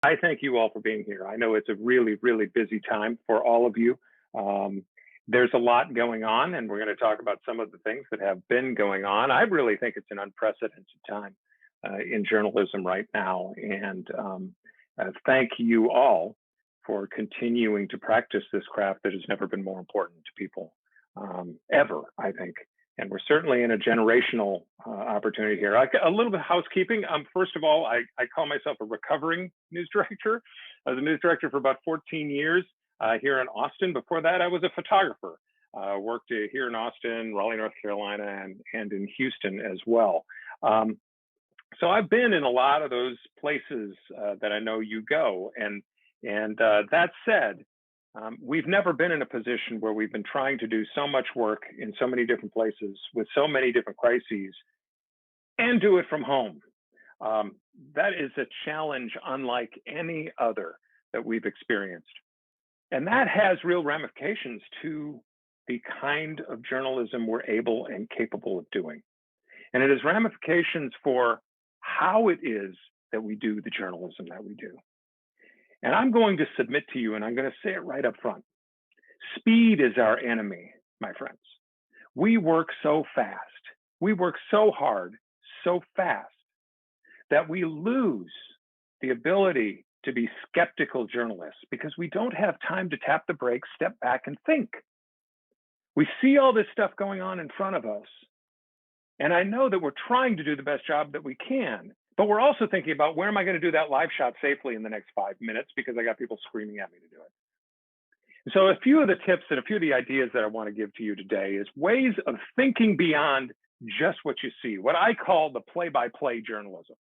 I thank you all for being here. I know it's a really, really busy time for all of you. Um, there's a lot going on, and we're going to talk about some of the things that have been going on. I really think it's an unprecedented time in journalism right now. And thank you all for continuing to practice this craft that has never been more important to people ever, I think. And we're certainly in a generational opportunity here. A little bit of housekeeping. First of all, I call myself a recovering news director. I was a news director for about 14 years here in Austin. Before that, I was a photographer. Worked here in Austin, Raleigh, North Carolina, and in Houston as well. So I've been in a lot of those places that I know you go. And that said, we've never been in a position where we've been trying to do so much work in so many different places with so many different crises and do it from home. That is a challenge unlike any other that we've experienced. And that has real ramifications to the kind of journalism we're able and capable of doing. And it has ramifications for how it is that we do the journalism that we do. And I'm going to submit to you, and I'm going to say it right up front. Speed is our enemy, my friends. We work so fast. We work so hard, so fast, that we lose the ability to be skeptical journalists because we don't have time to tap the brakes, step back, and think. We see all this stuff going on in front of us. And I know that we're trying to do the best job that we can, but we're also thinking about where am I going to do that live shot safely in the next 5 minutes because I got people screaming at me to do it. So a few of the tips and a few of the ideas that I want to give to you today is ways of thinking beyond just what you see, what I call the play-by-play journalism,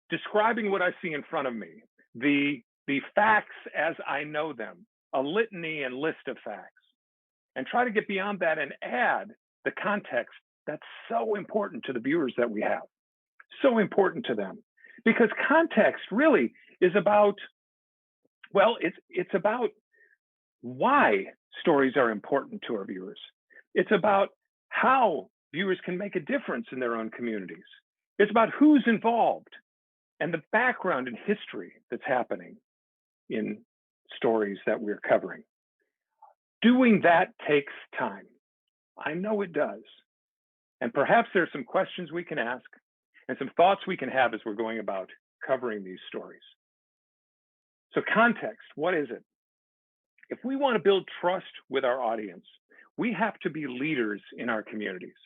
describing what I see in front of me, the facts as I know them, a litany and list of facts, and try to get beyond that and add the context that's so important to the viewers that we have. So important to them, because context really is about, well, it's about why stories are important to our viewers. It's about how viewers can make a difference in their own communities. It's about who's involved and the background and history that's happening in stories that we're covering. Doing that takes time. I know it does. And perhaps there's some questions we can ask and some thoughts we can have as we're going about covering these stories. So context, what is it? If we want to build trust with our audience, we have to be leaders in our communities.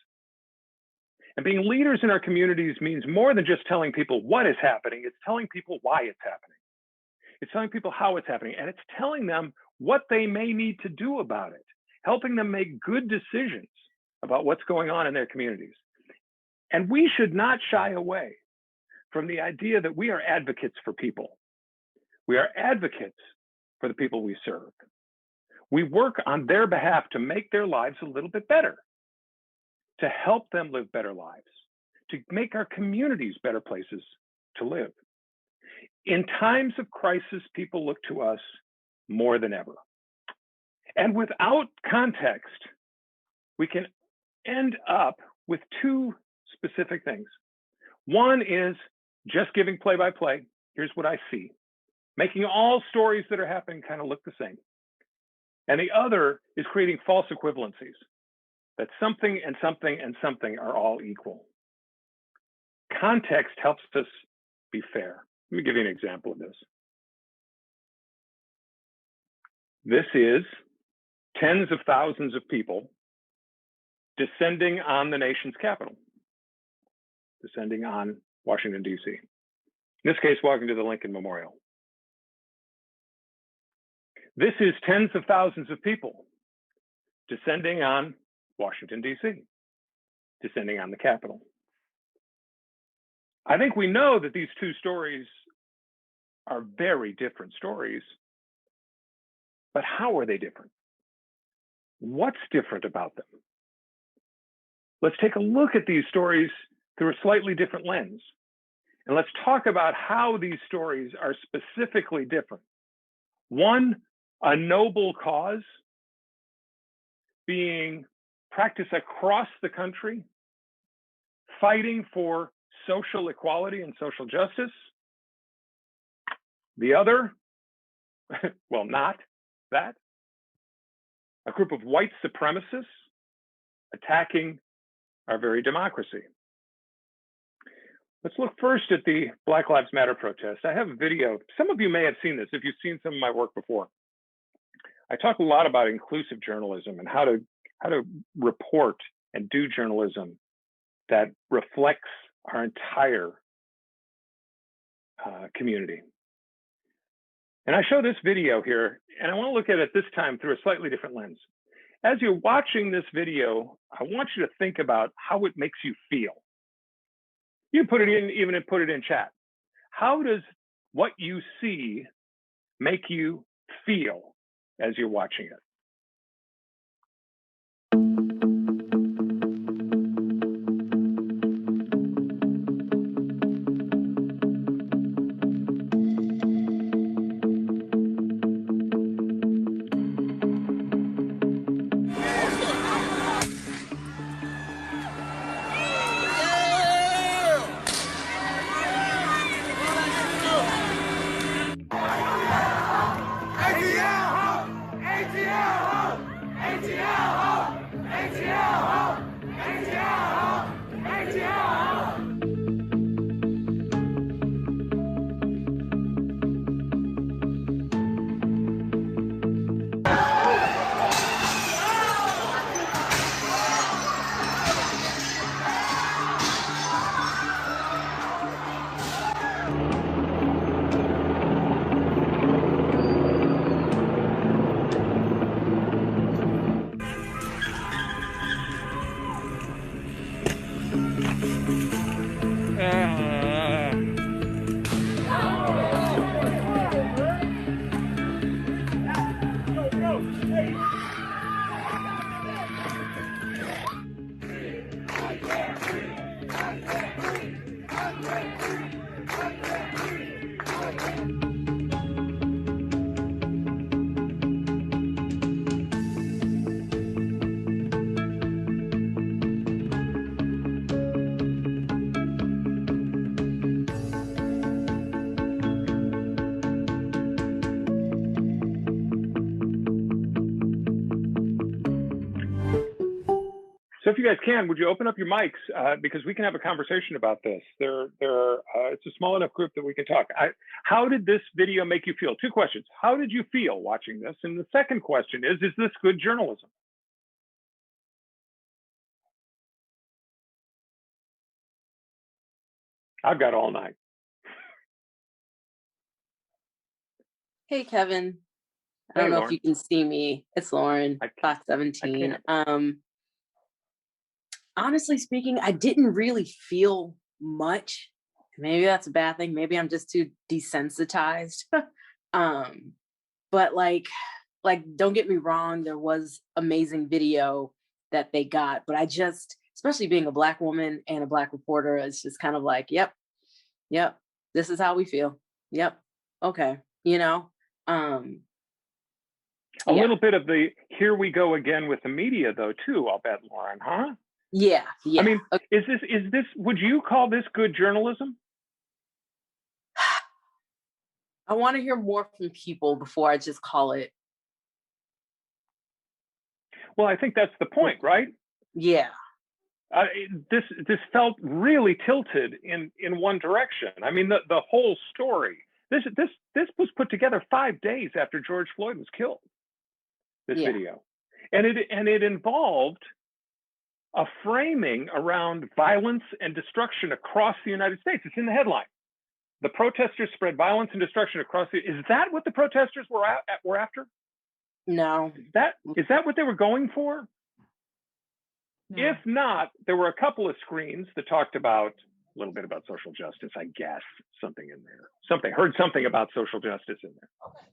And being leaders in our communities means more than just telling people what is happening, it's telling people why it's happening. It's telling people how it's happening, and it's telling them what they may need to do about it, helping them make good decisions about what's going on in their communities. And we should not shy away from the idea that we are advocates for people. We are advocates for the people we serve. We work on their behalf to make their lives a little bit better, to help them live better lives, to make our communities better places to live. In times of crisis, people look to us more than ever. And without context, we can end up with two specific things. One is just giving play-by-play. Here's what I see, making all stories that are happening kind of look the same. And the other is creating false equivalencies, that something and something and something are all equal. Context helps us be fair. Let me give you an example of this. This is tens of thousands of people descending on the nation's capital, descending on Washington, D.C. In this case, walking to the Lincoln Memorial. This is tens of thousands of people descending on Washington, D.C., descending on the Capitol. I think we know that these two stories are very different stories, but how are they different? What's different about them? Let's take a look at these stories through a slightly different lens. And let's talk about how these stories are specifically different. One, a noble cause being practiced across the country, fighting for social equality and social justice. The other, well, not that, a group of white supremacists attacking our very democracy. Let's look first at the Black Lives Matter protest. I have a video. Some of you may have seen this if you've seen some of my work before. I talk a lot about inclusive journalism and how to report and do journalism that reflects our entire community. And I show this video here, and I want to look at it this time through a slightly different lens. As you're watching this video, I want you to think about how it makes you feel. You put it in, even put it in chat. How does what you see make you feel as you're watching it? So if you guys can, would you open up your mics because we can have a conversation about this. It's a small enough group that we can talk. How did this video make you feel? Two questions. How did you feel watching this? And the second question is this good journalism? I've got all night. Hey, Kevin. I don't know Lauren. if you can see me. It's Lauren, Class 17. Honestly speaking, I didn't really feel much. Maybe that's a bad thing. Maybe I'm just too desensitized. But like, don't get me wrong, there was amazing video that they got, but I just, especially being a Black woman and a Black reporter, it's just kind of like, yep, this is how we feel. Yep. Okay. You know, a little bit of the here we go again with the media though too, I'll bet, Lauren, huh? Yeah. I mean, is this would you call this good journalism? I want to hear more from people before I just call it. Well, I think that's the point, right? Yeah. This felt really tilted in one direction. I mean, the whole story. This was put together 5 days after George Floyd was killed. This video, and it involved a framing around violence and destruction across the United States. It's in the headline. The protesters spread violence and destruction across the. Is that what the protesters were after? No. Is that what they were going for? No. If not, there were a couple of screens that talked about a little bit about social justice, I guess, something in there. Heard something about social justice in there. Okay.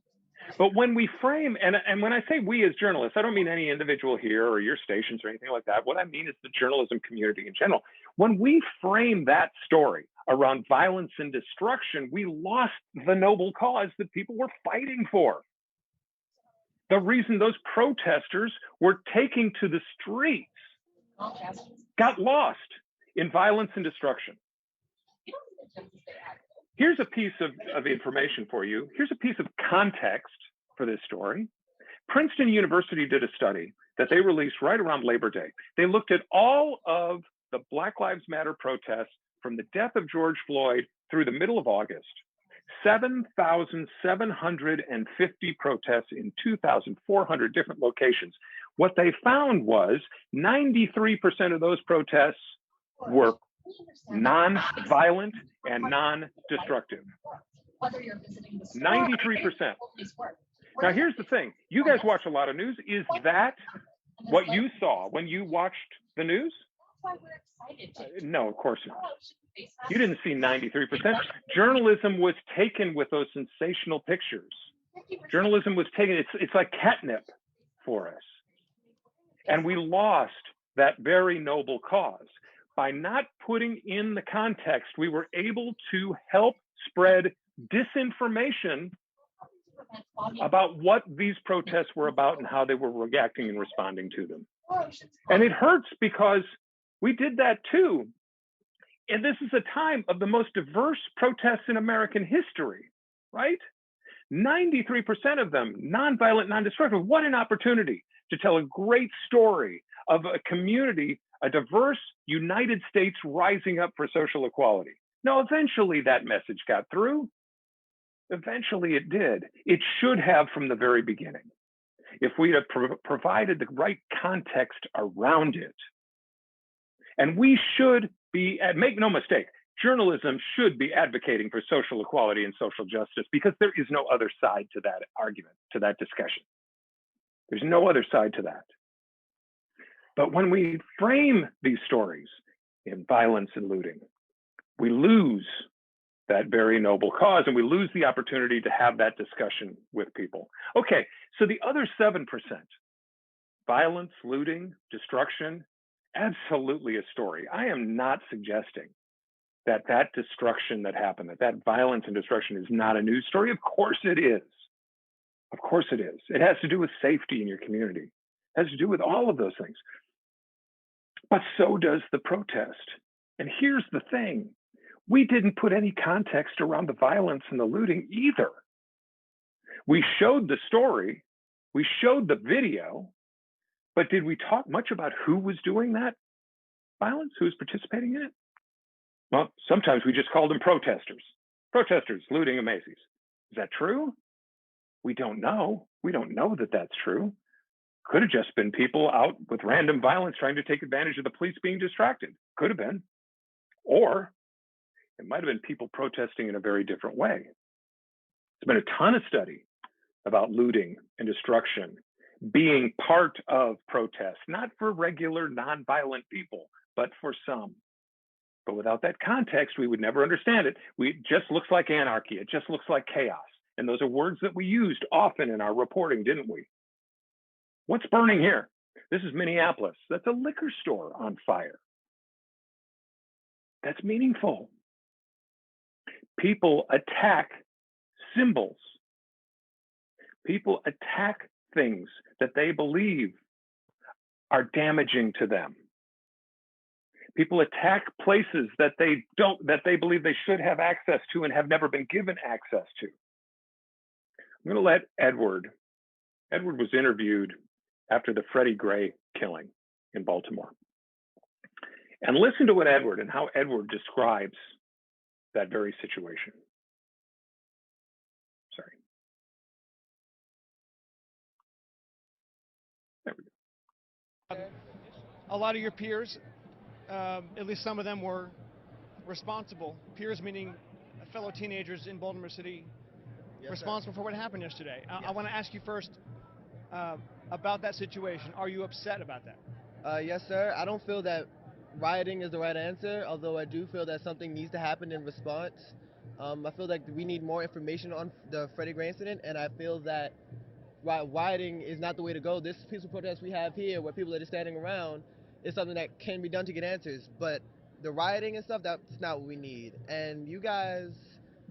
But when we frame, and when I say we as journalists, I don't mean any individual here or your stations or anything like that. What I mean is the journalism community in general. When we frame that story around violence and destruction, we lost the noble cause that people were fighting for. The reason those protesters were taking to the streets got lost in violence and destruction. Here's a piece of information for you. Here's a piece of context for this story. Princeton University did a study that they released right around Labor Day. They looked at all of the Black Lives Matter protests from the death of George Floyd through the middle of August. 7,750 protests in 2,400 different locations. What they found was 93% of those protests were non-violent and non-destructive. 93%. Now, here's the thing. You guys watch a lot of news. Is that what you saw when you watched the news? No, of course not. You didn't see 93%. Journalism was taken with those sensational pictures. Journalism was taken. It's like catnip for us. And we lost that very noble cause. By not putting in the context, we were able to help spread disinformation about what these protests were about and how they were reacting and responding to them. And it hurts because we did that too. And this is a time of the most diverse protests in American history, right? 93% of them, nonviolent, non-destructive. What an opportunity to tell a great story of a community, a diverse United States rising up for social equality. Now, eventually that message got through. Eventually it did. It should have from the very beginning. If we'd have provided the right context around it. And we should be, make no mistake, journalism should be advocating for social equality and social justice because there is no other side to that argument, to that discussion. There's no other side to that. But when we frame these stories in violence and looting, we lose that very noble cause and we lose the opportunity to have that discussion with people. Okay, so the other 7%, violence, looting, destruction, absolutely a story. I am not suggesting that that destruction that happened, that violence and destruction is not a news story. Of course it is. Of course it is. It has to do with safety in your community. It has to do with all of those things. But so does the protest. And here's the thing. We didn't put any context around the violence and the looting either. We showed the story. We showed the video. But did we talk much about who was doing that violence, who was participating in it? Well, sometimes we just called them protesters. Protesters looting a Macy's. Is that true? We don't know. We don't know that that's true. Could have just been people out with random violence trying to take advantage of the police being distracted. Could have been. Or it might have been people protesting in a very different way. There's been a ton of study about looting and destruction being part of protests, not for regular nonviolent people, but for some. But without that context, we would never understand it. It just looks like anarchy. It just looks like chaos. And those are words that we used often in our reporting, didn't we? What's burning here? This is Minneapolis. That's a liquor store on fire. That's meaningful. People attack symbols. People attack things that they believe are damaging to them. People attack places that they believe they should have access to and have never been given access to. I'm going to let Edward was interviewed after the Freddie Gray killing in Baltimore. And listen to what Edward and how Edward describes that very situation. Sorry. There we go. A lot of your peers, at least some of them, were responsible. Peers meaning fellow teenagers in Baltimore City, yes, responsible for what happened yesterday. Yes. I want to ask you first about that situation. Are you upset about that? Yes, sir. I don't feel that rioting is the right answer, although I do feel that something needs to happen in response. I feel like we need more information on the Freddie Gray incident, and I feel that rioting is not the way to go. This peaceful protest we have here, where people are just standing around, is something that can be done to get answers. But the rioting and stuff, that's not what we need. And you guys,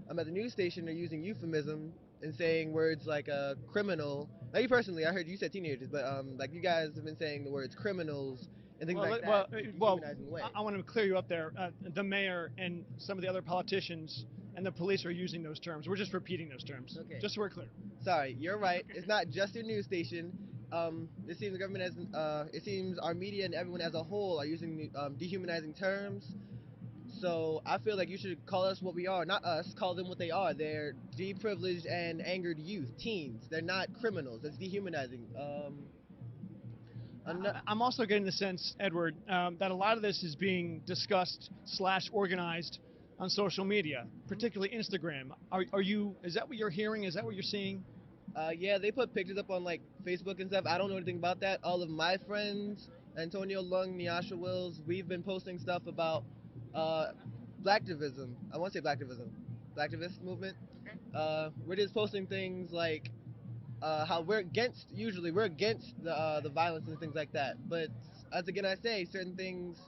at the news station, are using euphemism and saying words like criminal. Now, you personally, I heard you said teenagers, but like you guys have been saying the words criminals and things like that. Well, I want to clear you up there. The mayor and some of the other politicians and the police are using those terms. We're just repeating those terms, Okay. just so we're clear. Sorry, you're right. It's not just your news station. It seems the government it seems our media and everyone as a whole are using dehumanizing terms. So I feel like you should call us what we are, not us. Call them what they are. They're deprivileged and angered youth, teens. They're not criminals. That's dehumanizing. I'm also getting the sense, Edward, that a lot of this is being discussed / organized on social media, particularly Instagram. Are you? Is that what you're hearing? Is that what you're seeing? Yeah, they put pictures up on like Facebook and stuff. I don't know anything about that. All of my friends, Antonio Lung, Nyasha Wills, we've been posting stuff about blacktivism. I won't say blacktivism, blacktivist movement. We're just posting things like how we're against. Usually, we're against the violence and things like that. But as again, I say certain things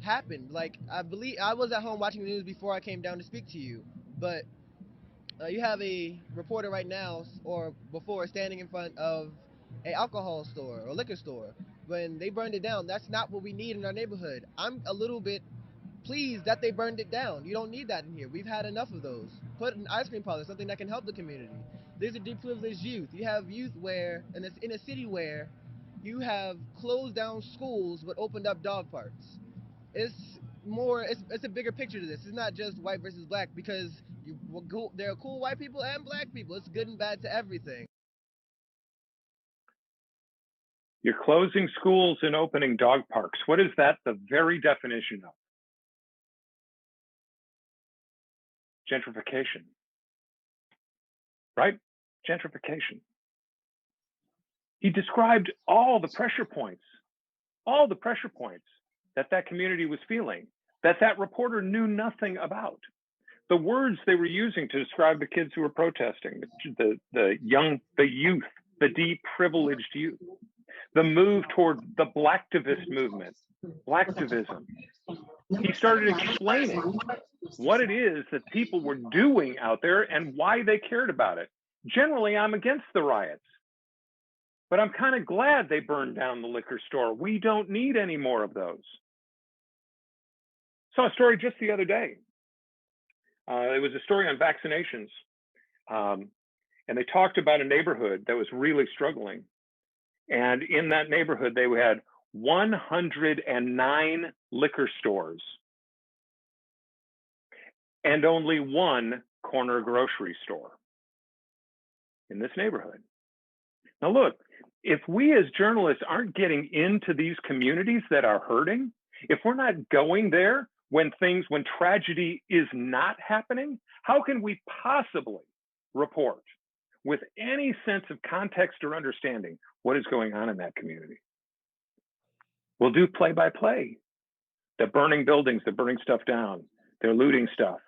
happened. Like I believe I was at home watching the news before I came down to speak to you, but you have a reporter right now or before standing in front of a alcohol store or liquor store when they burned it down. That's not what we need in our neighborhood. I'm a little bit pleased that they burned it down. You don't need that in here. We've had enough of those. Put an ice cream parlor, something that can help the community. These are deprivileged youth. You have youth where, and it's in a city where you have closed down schools but opened up dog parks. It's more, it's a bigger picture to this. It's not just white versus black because there are cool white people and black people. It's good and bad to everything. You're closing schools and opening dog parks. What is that the very definition of? Gentrification, right? Gentrification. He described all the pressure points that community was feeling, that reporter knew nothing about. The words they were using to describe the kids who were protesting, the youth, the deprivileged youth, the move toward the blacktivist movement, blacktivism. He started explaining what it is that people were doing out there and why they cared about it. Generally, I'm against the riots, but I'm kind of glad they burned down the liquor store. We don't need any more of those. Saw a story just the other day. It was a story on vaccinations. And they talked about a neighborhood that was really struggling. And in that neighborhood, they had 109 liquor stores and only one corner grocery store in this neighborhood. Now, look, if we as journalists aren't getting into these communities that are hurting, if we're not going there when tragedy is not happening, how can we possibly report with any sense of context or understanding what is going on in that community? We'll do play-by-play. They're burning buildings, they're burning stuff down, they're looting stuff.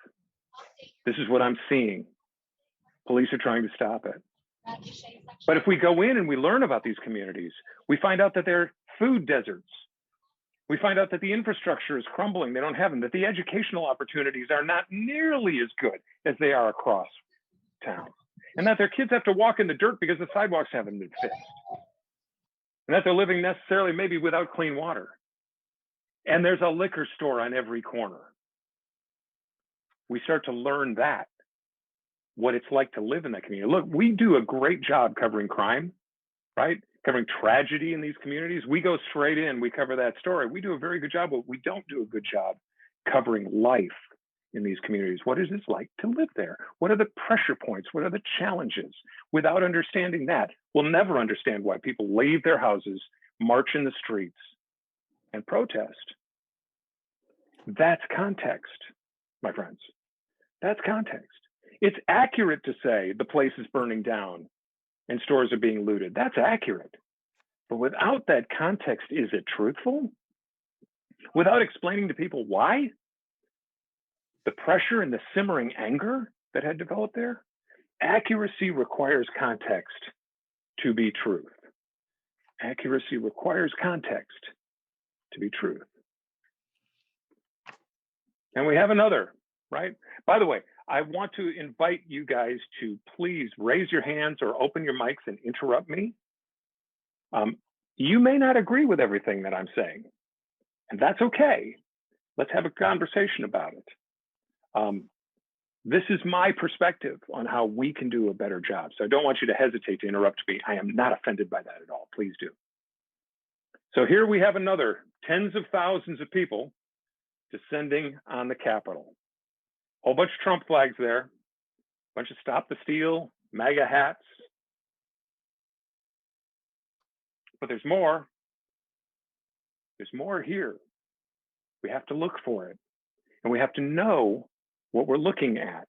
This is what I'm seeing. Police are trying to stop it. But if we go in and we learn about these communities, we find out that they're food deserts. We find out that the infrastructure is crumbling, they don't have them, that the educational opportunities are not nearly as good as they are across town, and that their kids have to walk in the dirt because the sidewalks haven't been fixed, and that they're living necessarily maybe without clean water. And there's a liquor store on every corner. We start to learn that, what it's like to live in that community. Look, we do a great job covering crime, right? Covering tragedy in these communities. We go straight in, we cover that story. We do a very good job, but we don't do a good job covering life in these communities. What is it like to live there? What are the pressure points? What are the challenges? Without understanding that, we'll never understand why people leave their houses, march in the streets, and protest. That's context, my friends. That's context. It's accurate to say the place is burning down and stores are being looted. That's accurate. But without that context, is it truthful? Without explaining to people why? The pressure and the simmering anger that had developed there? Accuracy requires context to be truth. Accuracy requires context to be truth. And we have another, right? By the way, I want to invite you guys to please raise your hands or open your mics and interrupt me. You may not agree with everything that I'm saying, and that's okay. Let's have a conversation about it. This is my perspective on how we can do a better job. So I don't want you to hesitate to interrupt me. I am not offended by that at all. Please do. So here we have another tens of thousands of people descending on the Capitol. Whole bunch of Trump flags there, bunch of Stop the Steal, MAGA hats. But there's more. There's more here. We have to look for it. And we have to know what we're looking at.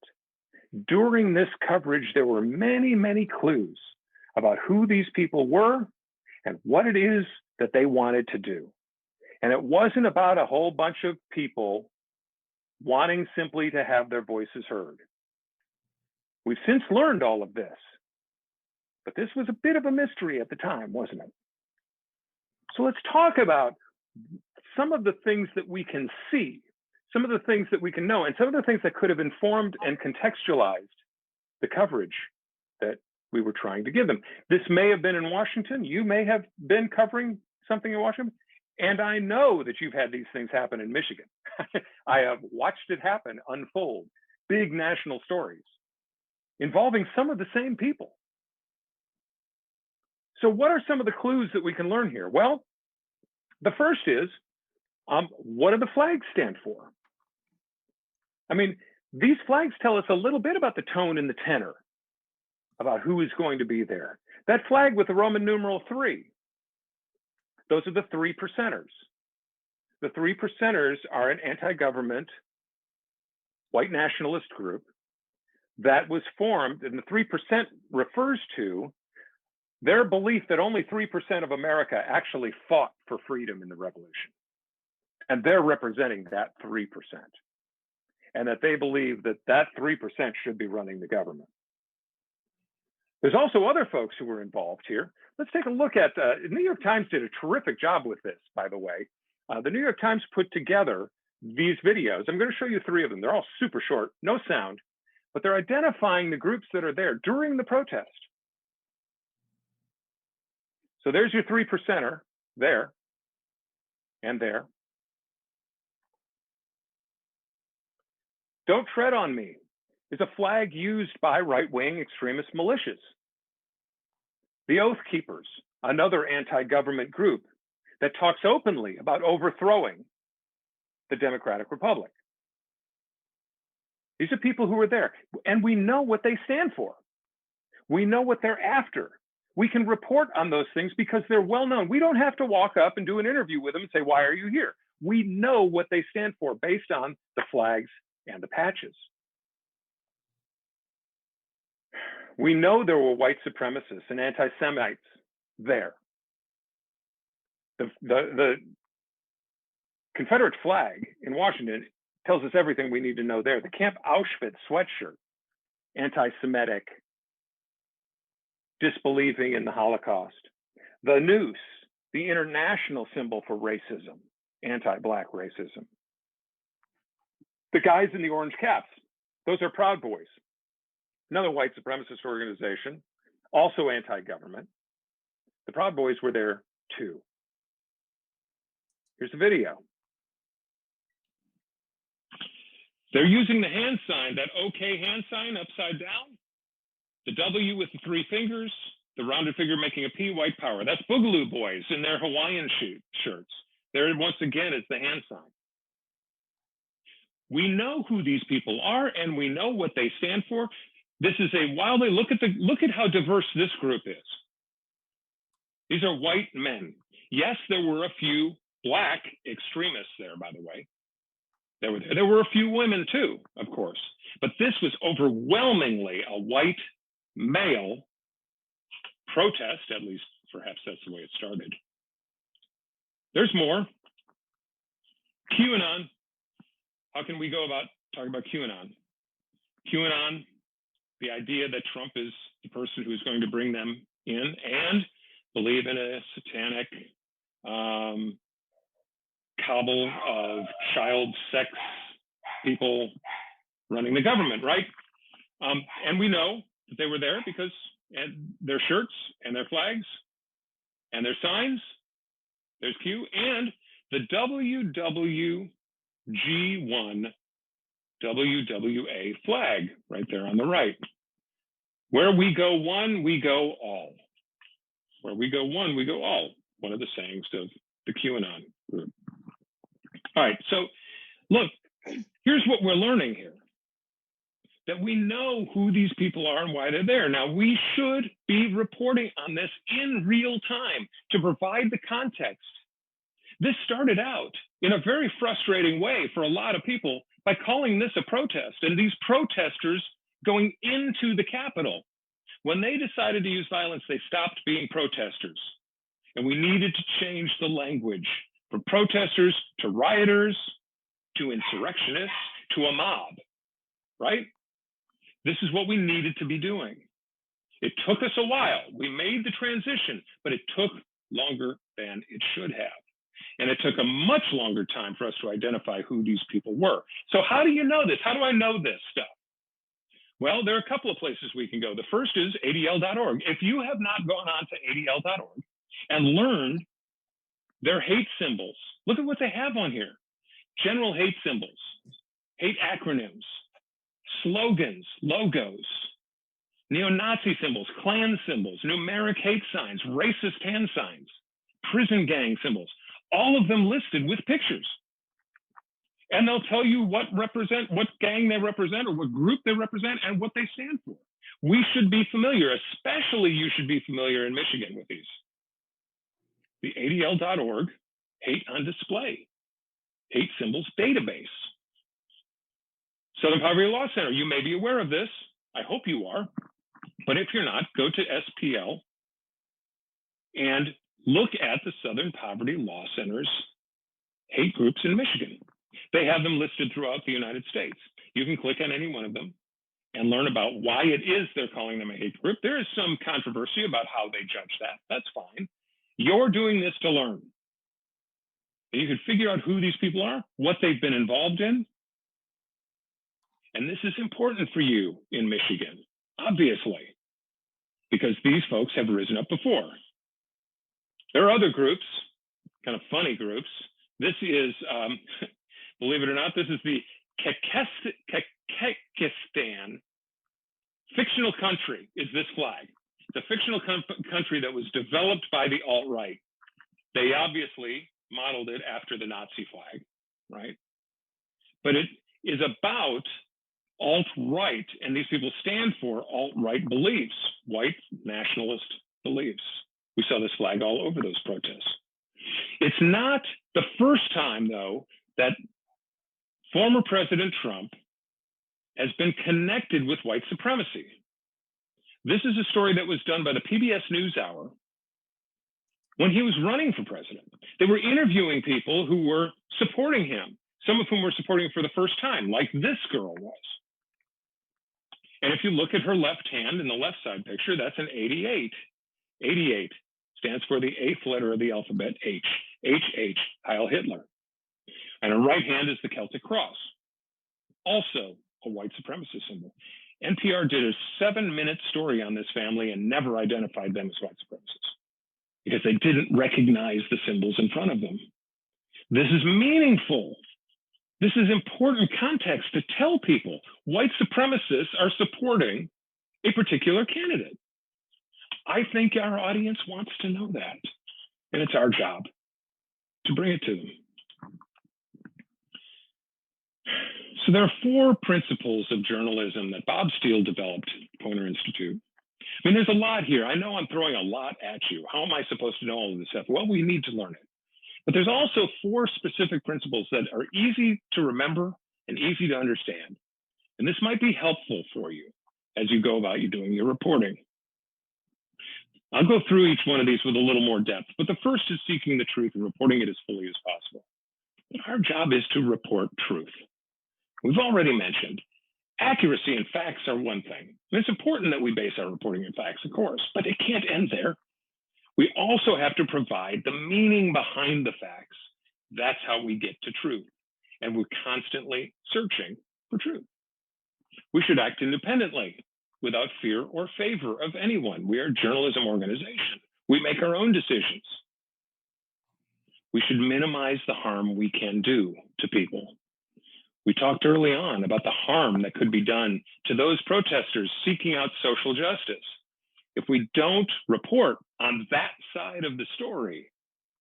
During this coverage, there were many, many clues about who these people were and what it is that they wanted to do. And it wasn't about a whole bunch of people wanting simply to have their voices heard. We've since learned all of this, but this was a bit of a mystery at the time, wasn't it? So let's talk about some of the things that we can see, some of the things that we can know, and some of the things that could have informed and contextualized the coverage that we were trying to give them. This may have been in Washington. You may have been covering something in Washington. And I know that you've had these things happen in Michigan. I have watched it happen, unfold, big national stories involving some of the same people. So what are some of the clues that we can learn here? Well, the first is, what do the flags stand for? I mean, these flags tell us a little bit about the tone and the tenor about who is going to be there. That flag with the Roman numeral 3, those are the 3 percenters. The 3 percenters are an anti-government white nationalist group that was formed, and the 3% refers to their belief that only 3% of America actually fought for freedom in the revolution. And they're representing that 3%. And that they believe that that 3% should be running the government. There's also other folks who were involved here. Let's take a look at, the New York Times did a terrific job with this, by the way. The New York Times put together these videos. I'm going to show you 3 of them. They're all super short, no sound, but they're identifying the groups that are there during the protest. So there's your 3 percenter there and there. Don't tread on me is a flag used by right-wing extremist militias. The Oath Keepers, another anti-government group that talks openly about overthrowing the Democratic Republic. These are people who are there, and we know what they stand for. We know what they're after. We can report on those things because they're well known. We don't have to walk up and do an interview with them and say, why are you here? We know what they stand for based on the flags and the patches. We know there were white supremacists and anti-Semites there. The Confederate flag in Washington tells us everything we need to know there. The Camp Auschwitz sweatshirt, anti-Semitic, disbelieving in the Holocaust. The noose, the international symbol for racism, anti-Black racism. The guys in the orange caps, those are Proud Boys, another white supremacist organization, also anti-government. The Proud Boys were there too. Here's the video. They're using the hand sign, that OK hand sign upside down. The W with the 3 fingers, the rounded figure making a P, white power. That's Boogaloo Boys in their Hawaiian shirts. There, once again, is the hand sign. We know who these people are, and we know what they stand for. This is a wildly, look at how diverse this group is. These are white men. Yes, there were a few Black extremists there, by the way. There were a few women too, of course, but this was overwhelmingly a white male protest, at least perhaps that's the way it started. There's more. QAnon. How can we go about talking about QAnon? QAnon, the idea that Trump is the person who's going to bring them in and believe in a satanic cabal of child sex people running the government, right? And we know that they were there because their shirts and their flags and their signs, there's Q, and the WWG1 WWA flag right there on the right. Where we go one, we go all. Where we go one, we go all. One of the sayings of the QAnon group. All right, so look, here's what we're learning here. That we know who these people are and why they're there. Now, we should be reporting on this in real time to provide the context. This started out in a very frustrating way for a lot of people by calling this a protest, and these protesters going into the Capitol. When they decided to use violence, they stopped being protesters. And we needed to change the language from protesters to rioters to insurrectionists to a mob, right? This is what we needed to be doing. It took us a while. We made the transition, but it took longer than it should have. And it took a much longer time for us to identify who these people were. So how do you know this? How do I know this stuff? Well, there are a couple of places we can go. The first is ADL.org. If you have not gone on to ADL.org and learned their hate symbols, look at what they have on here. General hate symbols, hate acronyms, slogans, logos, neo-Nazi symbols, Klan symbols, numeric hate signs, racist hand signs, prison gang symbols, all of them listed with pictures. And they'll tell you what gang they represent or what group they represent and what they stand for. We should be familiar, especially you should be familiar in Michigan with these. The ADL.org Hate on Display, Hate Symbols Database. Southern Poverty Law Center, you may be aware of this. I hope you are. But if you're not, go to SPL and look at the Southern Poverty Law Center's hate groups in Michigan. They have them listed throughout the United States. You can click on any one of them and learn about why it is they're calling them a hate group. There is some controversy about how they judge that. That's fine. You're doing this to learn. And you can figure out who these people are, what they've been involved in. And this is important for you in Michigan, obviously, because these folks have risen up before. There are other groups, kind of funny groups. This is, believe it or not, this is the Kyrgyzstan fictional country is this flag. It's a fictional country that was developed by the alt-right. They obviously modeled it after the Nazi flag, right? But it is about alt-right, and these people stand for alt-right beliefs, white nationalist beliefs. We saw this flag all over those protests. It's not the first time, though, that former President Trump has been connected with white supremacy. This is a story that was done by the PBS NewsHour when he was running for president. They were interviewing people who were supporting him, some of whom were supporting him for the first time, like this girl was. And if you look at her left hand in the left side picture, that's an 88. 88 stands for the eighth letter of the alphabet, H. HH, Heil Hitler. And her right hand is the Celtic cross, also a white supremacist symbol. NPR did a 7-minute story on this family and never identified them as white supremacists because they didn't recognize the symbols in front of them. This is meaningful. This is important context to tell people white supremacists are supporting a particular candidate. I think our audience wants to know that, and it's our job to bring it to them. So there are 4 principles of journalism that Bob Steele developed at Poynter Institute. I mean, there's a lot here. I know I'm throwing a lot at you. How am I supposed to know all of this stuff? Well, we need to learn it. But there's also 4 specific principles that are easy to remember and easy to understand. And this might be helpful for you as you go about doing your reporting. I'll go through each one of these with a little more depth, but the first is seeking the truth and reporting it as fully as possible. Our job is to report truth. We've already mentioned accuracy and facts are one thing. And it's important that we base our reporting on facts, of course, but it can't end there. We also have to provide the meaning behind the facts. That's how we get to truth. And we're constantly searching for truth. We should act independently without fear or favor of anyone. We are a journalism organization. We make our own decisions. We should minimize the harm we can do to people. We talked early on about the harm that could be done to those protesters seeking out social justice. If we don't report on that side of the story,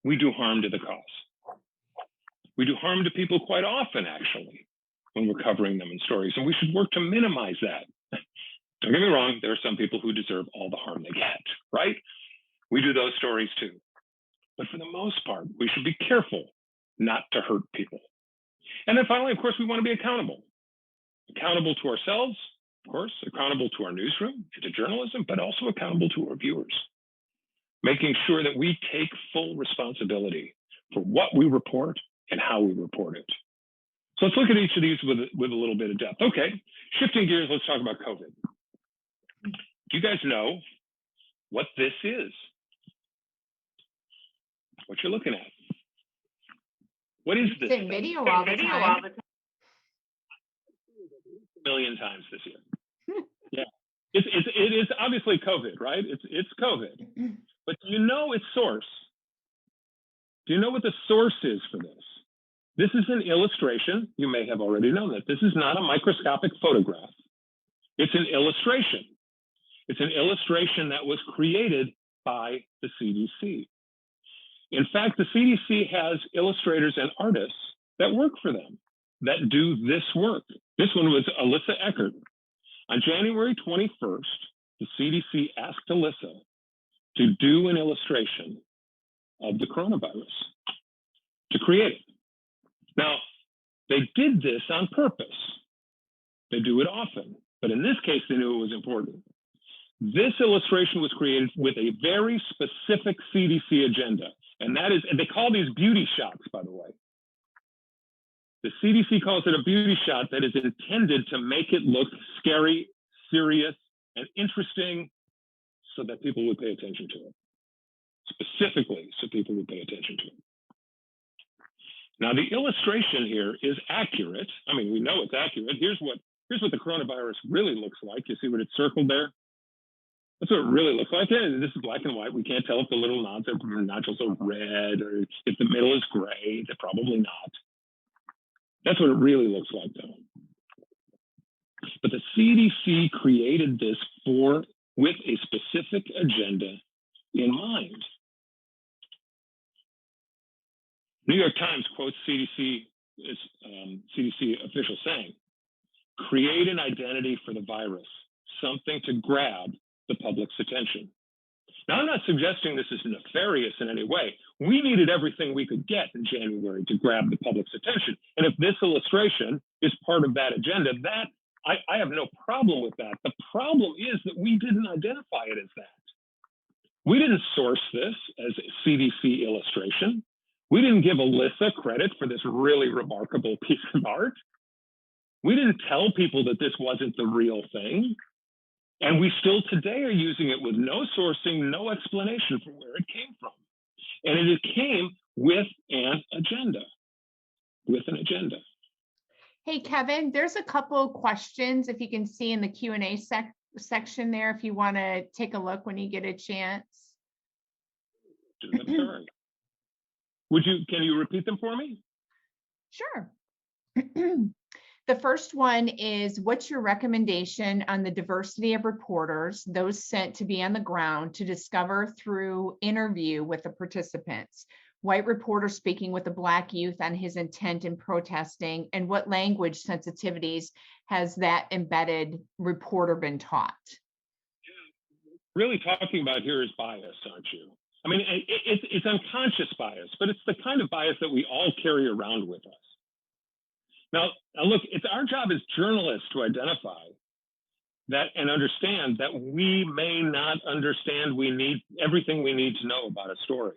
we do harm to the cause. We do harm to people quite often, actually, when we're covering them in stories, and we should work to minimize that. Don't get me wrong, there are some people who deserve all the harm they get, right? We do those stories too. But for the most part, we should be careful not to hurt people. And then finally, of course, we want to be accountable. Accountable to ourselves, of course, accountable to our newsroom and to journalism, but also accountable to our viewers. Making sure that we take full responsibility for what we report and how we report it. So let's look at each of these with a little bit of depth. Okay, shifting gears, let's talk about COVID. Do you guys know what this is? What you're looking at? What is this? Video all the time. A million times this year. Yeah, it is obviously COVID, right? It's COVID. But do you know its source? Do you know what the source is for this? This is an illustration. You may have already known that. This is not a microscopic photograph. It's an illustration. It's an illustration that was created by the CDC. In fact, the CDC has illustrators and artists that work for them that do this work. This one was Alyssa Eckert. On January 21st, the CDC asked Alyssa to do an illustration of the coronavirus, to create it. Now, they did this on purpose. They do it often, but in this case, they knew it was important. This illustration was created with a very specific CDC agenda, and that is, and they call these beauty shots, by the way. The CDC calls it a beauty shot that is intended to make it look scary, serious, and interesting so that people would pay attention to it. Specifically, so people would pay attention to it. Now, the illustration here is accurate. I mean, we know it's accurate. Here's what the coronavirus really looks like. You see what it's circled there? That's what it really looks like. And this is black and white. We can't tell if the little nodules are red or if the middle is gray. They're probably not. That's what it really looks like, though. But the CDC created this with a specific agenda in mind. New York Times quotes CDC official saying, create an identity for the virus, something to grab the public's attention. Now, I'm not suggesting this is nefarious in any way. We needed everything we could get in January to grab the public's attention. And if this illustration is part of that agenda, I have no problem with that. The problem is that we didn't identify it as that. We didn't source this as a CDC illustration. We didn't give Alyssa credit for this really remarkable piece of art. We didn't tell people that this wasn't the real thing. And we still today are using it with no sourcing, no explanation for where it came from. And it came with an agenda, Hey, Kevin, there's a couple of questions, if you can see in the Q&A section there, if you want to take a look when you get a chance. Sorry. Can you repeat them for me? Sure. The first one is, what's your recommendation on the diversity of reporters, those sent to be on the ground to discover through interview with the participants? White reporter speaking with a Black youth on his intent in protesting, and what language sensitivities has that embedded reporter been taught? Really talking about here is bias, aren't you? I mean, it's unconscious bias, but it's the kind of bias that we all carry around with us. Now look, it's our job as journalists to identify that and understand that we may not understand everything we need to know about a story.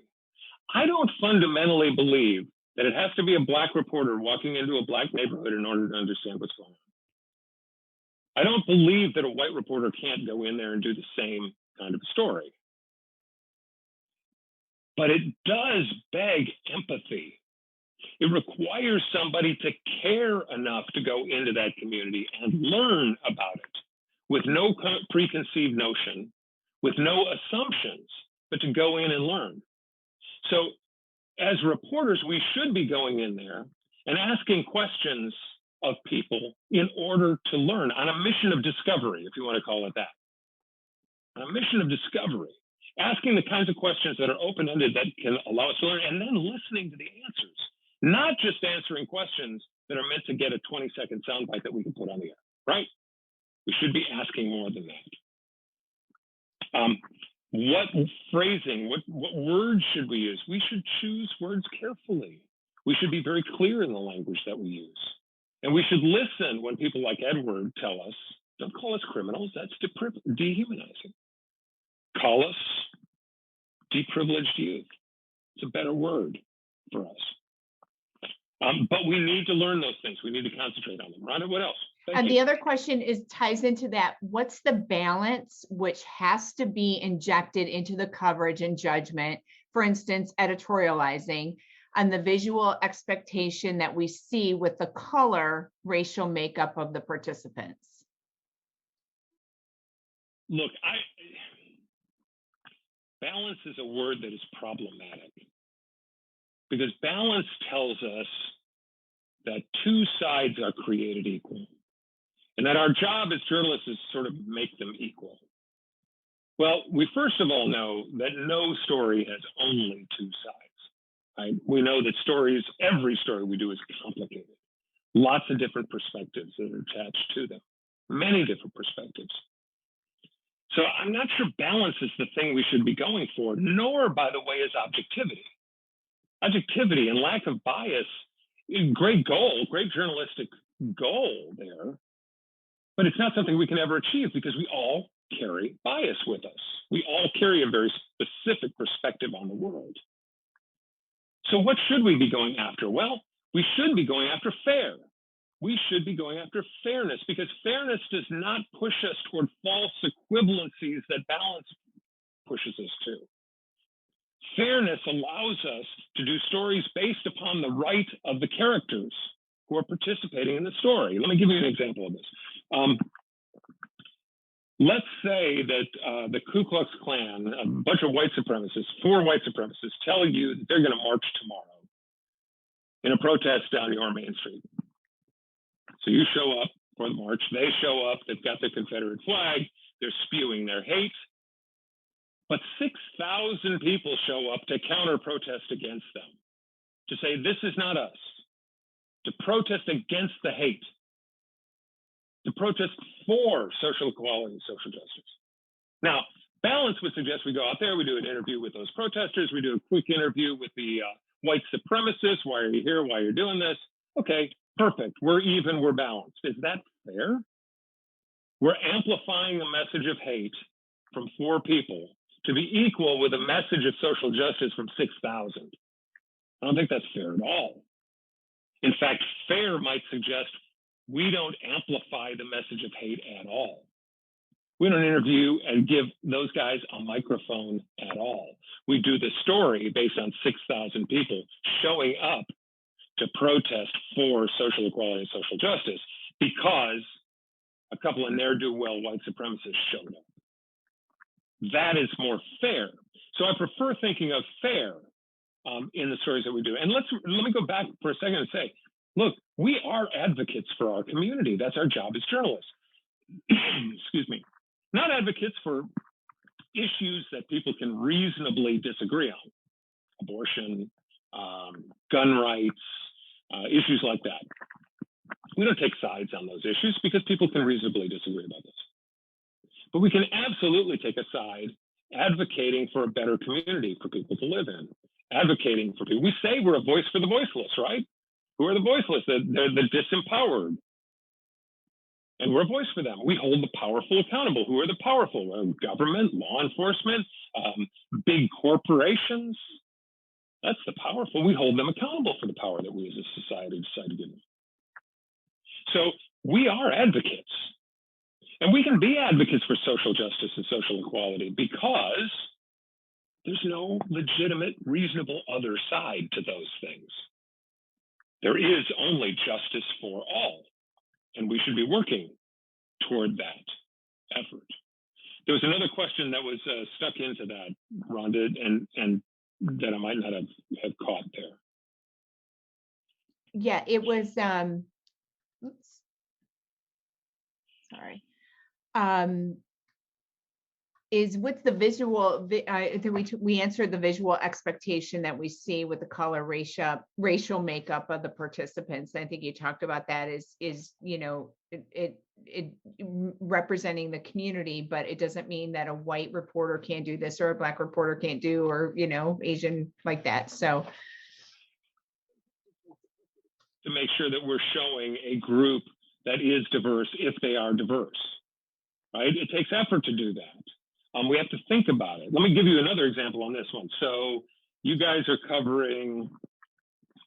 I don't fundamentally believe that it has to be a Black reporter walking into a Black neighborhood in order to understand what's going on. I don't believe that a white reporter can't go in there and do the same kind of story. But it does beg empathy. It requires somebody to care enough to go into that community and learn about it with no preconceived notion, with no assumptions, but to go in and learn. So as reporters, we should be going in there and asking questions of people in order to learn, on a mission of discovery, if you want to call it that. On a mission of discovery, asking the kinds of questions that are open-ended that can allow us to learn, and then listening to the answers, not just answering questions that are meant to get a 20-second soundbite that we can put on the air, right? We should be asking more than that. What phrasing, what words should we use? We should choose words carefully. We should be very clear in the language that we use. And we should listen when people like Edward tell us, don't call us criminals, that's dehumanizing. Call us deprivileged youth. It's a better word for us. But we need to learn those things. We need to concentrate on them. Rhonda, what else? And the other question ties into that. What's the balance which has to be injected into the coverage and judgment? For instance, editorializing and the visual expectation that we see with the color racial makeup of the participants. Look, balance is a word that is problematic because balance tells us that two sides are created equal and that our job as journalists is sort of make them equal. Well, we first of all know that no story has only two sides. Right? We know that every story we do is complicated. Lots of different perspectives that are attached to them, many different perspectives. So I'm not sure balance is the thing we should be going for, nor, by the way, is objectivity. Objectivity and lack of bias, great goal, great journalistic goal there, but it's not something we can ever achieve because we all carry bias with us. We all carry a very specific perspective on the world. So what should we be going after? Well, we should be going after fair. We should be going after fairness because fairness does not push us toward false equivalencies that balance pushes us to. Fairness allows us to do stories based upon the right of the characters who are participating in the story. Let me give you an example of this. Let's say that the Ku Klux Klan, a bunch of white supremacists, 4 white supremacists, tell you that they're going to march tomorrow in a protest down your Main Street. So you show up for the march, they show up, they've got the Confederate flag, they're spewing their hate, but 6,000 people show up to counter-protest against them, to say this is not us, to protest against the hate, to protest for social equality and social justice. Now, balance would suggest we go out there, we do an interview with those protesters, we do a quick interview with the white supremacists, why are you here, why are you doing this? Okay, perfect, we're even, we're balanced. Is that fair? We're amplifying a message of hate from 4 people to be equal with a message of social justice from 6,000. I don't think that's fair at all. In fact, fair might suggest we don't amplify the message of hate at all. We don't interview and give those guys a microphone at all. We do the story based on 6,000 people showing up to protest for social equality and social justice because a couple of ne'er-do-well white supremacists showed up. That is more fair. So I prefer thinking of fair in the stories that we do. And let me go back for a second and say, look, we are advocates for our community. That's our job as journalists. Excuse me. Not advocates for issues that people can reasonably disagree on. Abortion, gun rights, issues like that. We don't take sides on those issues because people can reasonably disagree about this. But we can absolutely take a side advocating for a better community for people to live in, advocating for people. We say we're a voice for the voiceless, right? Who are the voiceless? They're the disempowered. And we're a voice for them. We hold the powerful accountable. Who are the powerful? Government, law enforcement, big corporations. That's the powerful. We hold them accountable for the power that we as a society decide to give them. So we are advocates. And we can be advocates for social justice and social equality because there's no legitimate, reasonable other side to those things. There is only justice for all, and we should be working toward that effort. There was another question that was stuck into that, Rhonda, and that I might not have caught there. Yeah, it was, sorry. Is what's the visual, I think we answered the visual expectation that we see with the color racial makeup of the participants. I think you talked about that is it representing the community, but it doesn't mean that a white reporter can't do this or a Black reporter can't do, or Asian like that. So to make sure that we're showing a group that is diverse if they are diverse, right? It takes effort to do that. We have to think about it. Let me give you another example on this one. So you guys are covering,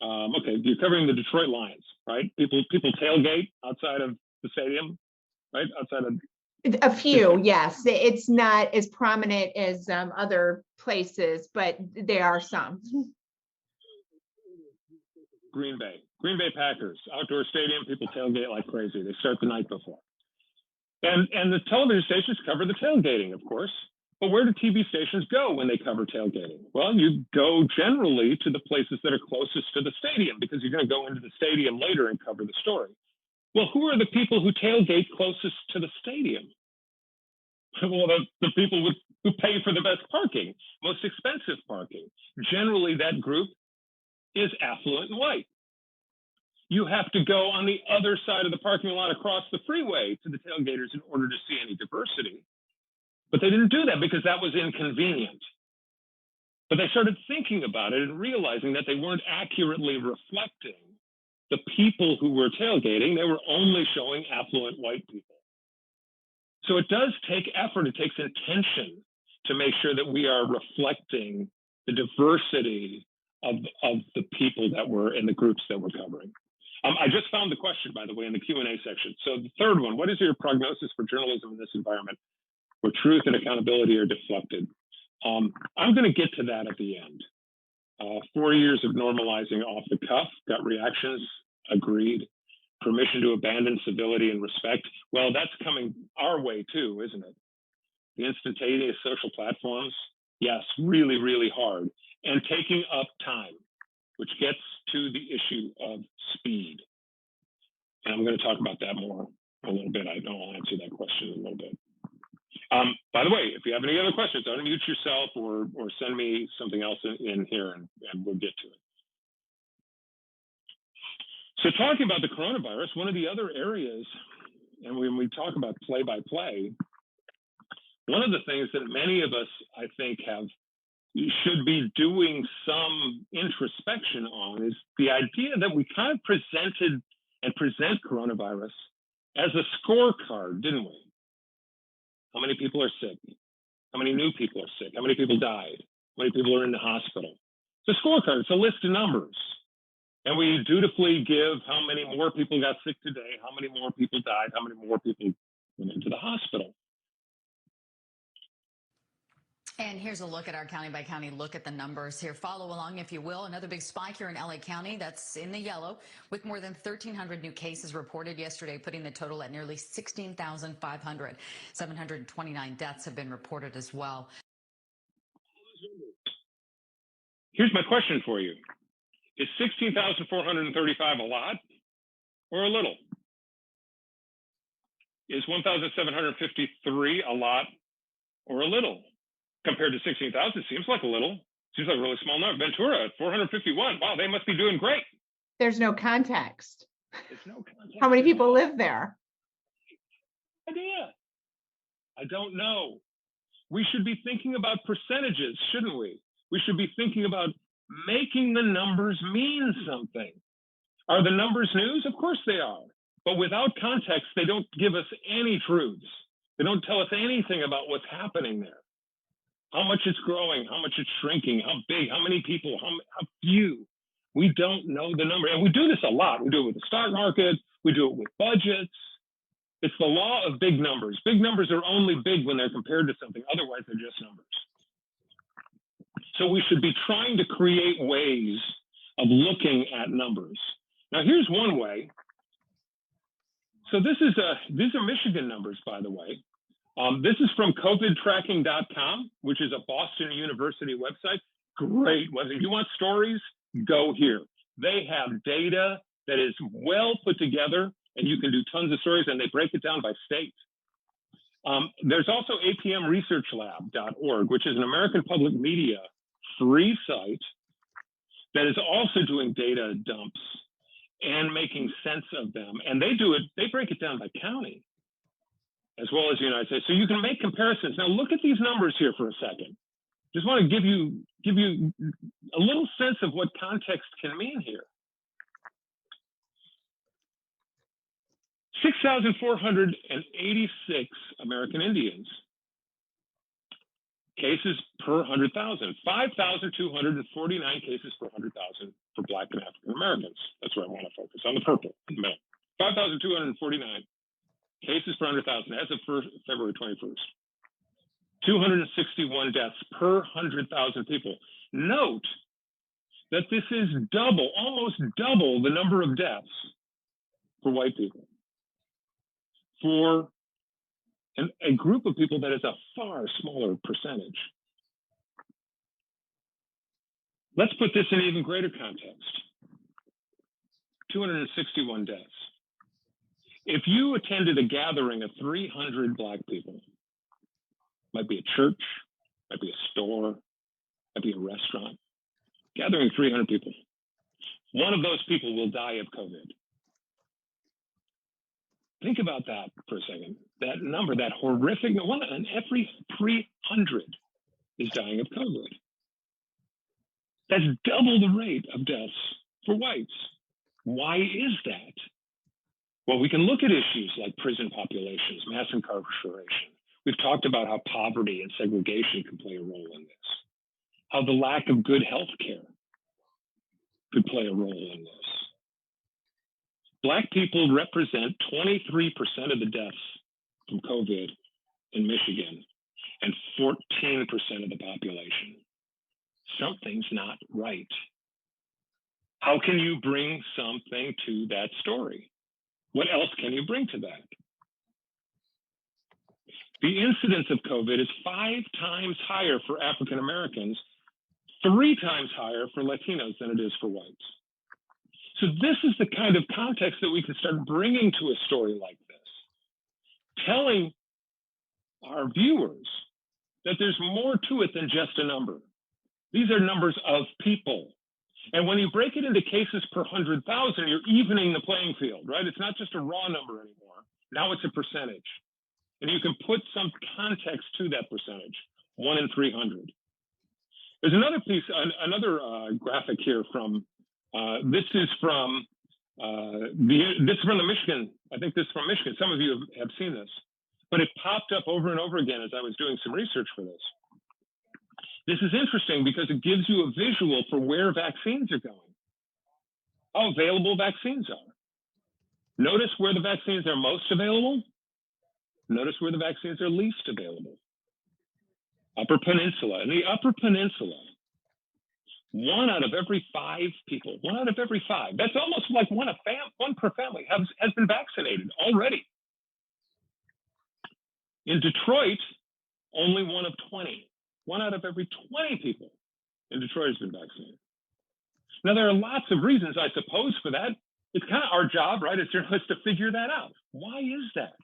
you're covering the Detroit Lions, right? People tailgate outside of the stadium, right? Outside of a few, yes. It's not as prominent as other places, but there are some. Green Bay Packers, outdoor stadium, people tailgate like crazy. They start the night before. And the television stations cover the tailgating, of course. But where do TV stations go when they cover tailgating? Well, you go generally to the places that are closest to the stadium, because you're going to go into the stadium later and cover the story. Well, who are the people who tailgate closest to the stadium? Well, the people who pay for the best parking, most expensive parking. Generally, that group is affluent and white. You have to go on the other side of the parking lot across the freeway to the tailgaters in order to see any diversity. But they didn't do that because that was inconvenient. But they started thinking about it and realizing that they weren't accurately reflecting the people who were tailgating. They were only showing affluent white people. So it does take effort. It takes intention to make sure that we are reflecting the diversity of the people that were in the groups that we're covering. I just found the question, by the way, in the Q&A section. So the third one, what is your prognosis for journalism in this environment where truth and accountability are deflected? I'm going to get to that at the end. 4 years of normalizing off the cuff, gut reactions, agreed. Permission to abandon civility and respect. Well, that's coming our way too, isn't it? The instantaneous social platforms, yes, really, really hard. And taking up time, which gets to the issue of speed. And I'm going to talk about that more a little bit. I know I'll answer that question in a little bit. By the way, if you have any other questions, unmute yourself or send me something else in here and we'll get to it. So talking about the coronavirus, one of the other areas, and when we talk about play-by-play, one of the things that many of us, I think, should be doing some introspection on is the idea that we kind of presented and present coronavirus as a scorecard, didn't we? How many people are sick? How many new people are sick? How many people died? How many people are in the hospital? It's a scorecard. It's a list of numbers. And we dutifully give how many more people got sick today, how many more people died, how many more people went into the hospital. And here's a look at our county by county look at the numbers here. Follow along, if you will. Another big spike here in LA County. That's in the yellow, with more than 1,300 new cases reported yesterday, putting the total at nearly 16,500. 729 deaths have been reported as well. Here's my question for you. Is 16,435 a lot or a little? Is 1,753 a lot or a little? Compared to 16,000, seems like a little. Seems like a really small number. Ventura at 451. Wow, they must be doing great. There's no context. There's no context. How many people live there? Idea. I don't know. We should be thinking about percentages, shouldn't we? We should be thinking about making the numbers mean something. Are the numbers news? Of course they are. But without context, they don't give us any truths. They don't tell us anything about what's happening there. How much it's growing, how much it's shrinking, how big, how many people, how few. We don't know the number. And we do this a lot. We do it with the stock market. We do it with budgets. It's the law of big numbers. Big numbers are only big when they're compared to something. Otherwise, they're just numbers. So we should be trying to create ways of looking at numbers. Now, here's one way. So these are Michigan numbers, by the way. This is from covidtracking.com, which is a Boston University website. Great. Whether you want stories, go here. They have data that is well put together And you can do tons of stories, and they break it down by state. There's also apmresearchlab.org, which is an American public media free site that is also doing data dumps and making sense of them. And they break it down by county as well as the United States. So you can make comparisons. Now look at these numbers here for a second. Just want to give you a little sense of what context can mean here. 6,486 American Indians cases per 100,000, 5,249 cases per 100,000 for Black and African Americans. That's where I want to focus, on the purple in the middle. 5,249 cases per 100,000 as of February 21st. 261 deaths per 100,000 people. Note that this is double, almost double the number of deaths for white people. For a group of people that is a far smaller percentage. Let's put this in even greater context. 261 deaths. If you attended a gathering of 300 Black people, might be a church, might be a store, might be a restaurant, gathering 300 people, one of those people will die of COVID. Think about that for a second. That number, that horrific, one in every 300 is dying of COVID. That's double the rate of deaths for whites. Why is that? Well, we can look at issues like prison populations, mass incarceration. We've talked about how poverty and segregation can play a role in this, how the lack of good health care could play a role in this. Black people represent 23% of the deaths from COVID in Michigan and 14% of the population. Something's not right. How can you bring something to that story? What else can you bring to that? The incidence of COVID is 5 times higher for African Americans, 3 times higher for Latinos than it is for whites. So this is the kind of context that we can start bringing to a story like this, telling our viewers that there's more to it than just a number. These are numbers of people. And when you break it into cases per 100,000, you're evening the playing field, right? It's not just a raw number anymore. Now it's a percentage. And you can put some context to that percentage, 1 in 300. There's another piece, another graphic here from, this is from the Michigan, I think this is from Michigan. Some of you have seen this, but it popped up over and over again as I was doing some research for this. This is interesting because it gives you a visual for where vaccines are going, how available vaccines are. Notice where the vaccines are most available. Notice where the vaccines are least available. Upper Peninsula. In the Upper Peninsula, 1 out of every 5 people, 1 out of every 5, that's almost like one per family has been vaccinated already. In Detroit, only 1 of 20. 1 out of every 20 people in Detroit has been vaccinated. Now, there are lots of reasons, I suppose, for that. It's kind of our job, right, as journalists to figure that out. Why is that?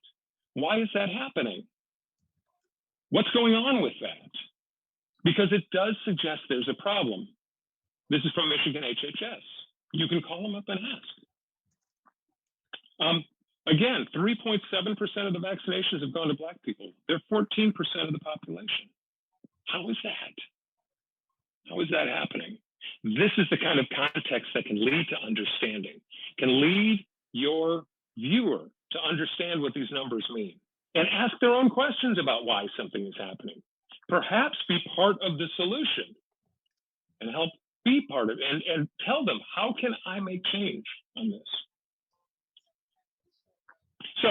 Why is that happening? What's going on with that? Because it does suggest there's a problem. This is from Michigan HHS. You can call them up and ask. Again, 3.7% of the vaccinations have gone to Black people. They're 14% of the population. How is that? How is that happening? This is the kind of context that can lead to understanding, can lead your viewer to understand what these numbers mean and ask their own questions about why something is happening. Perhaps be part of the solution and help be part of it and tell them, how can I make change on this? So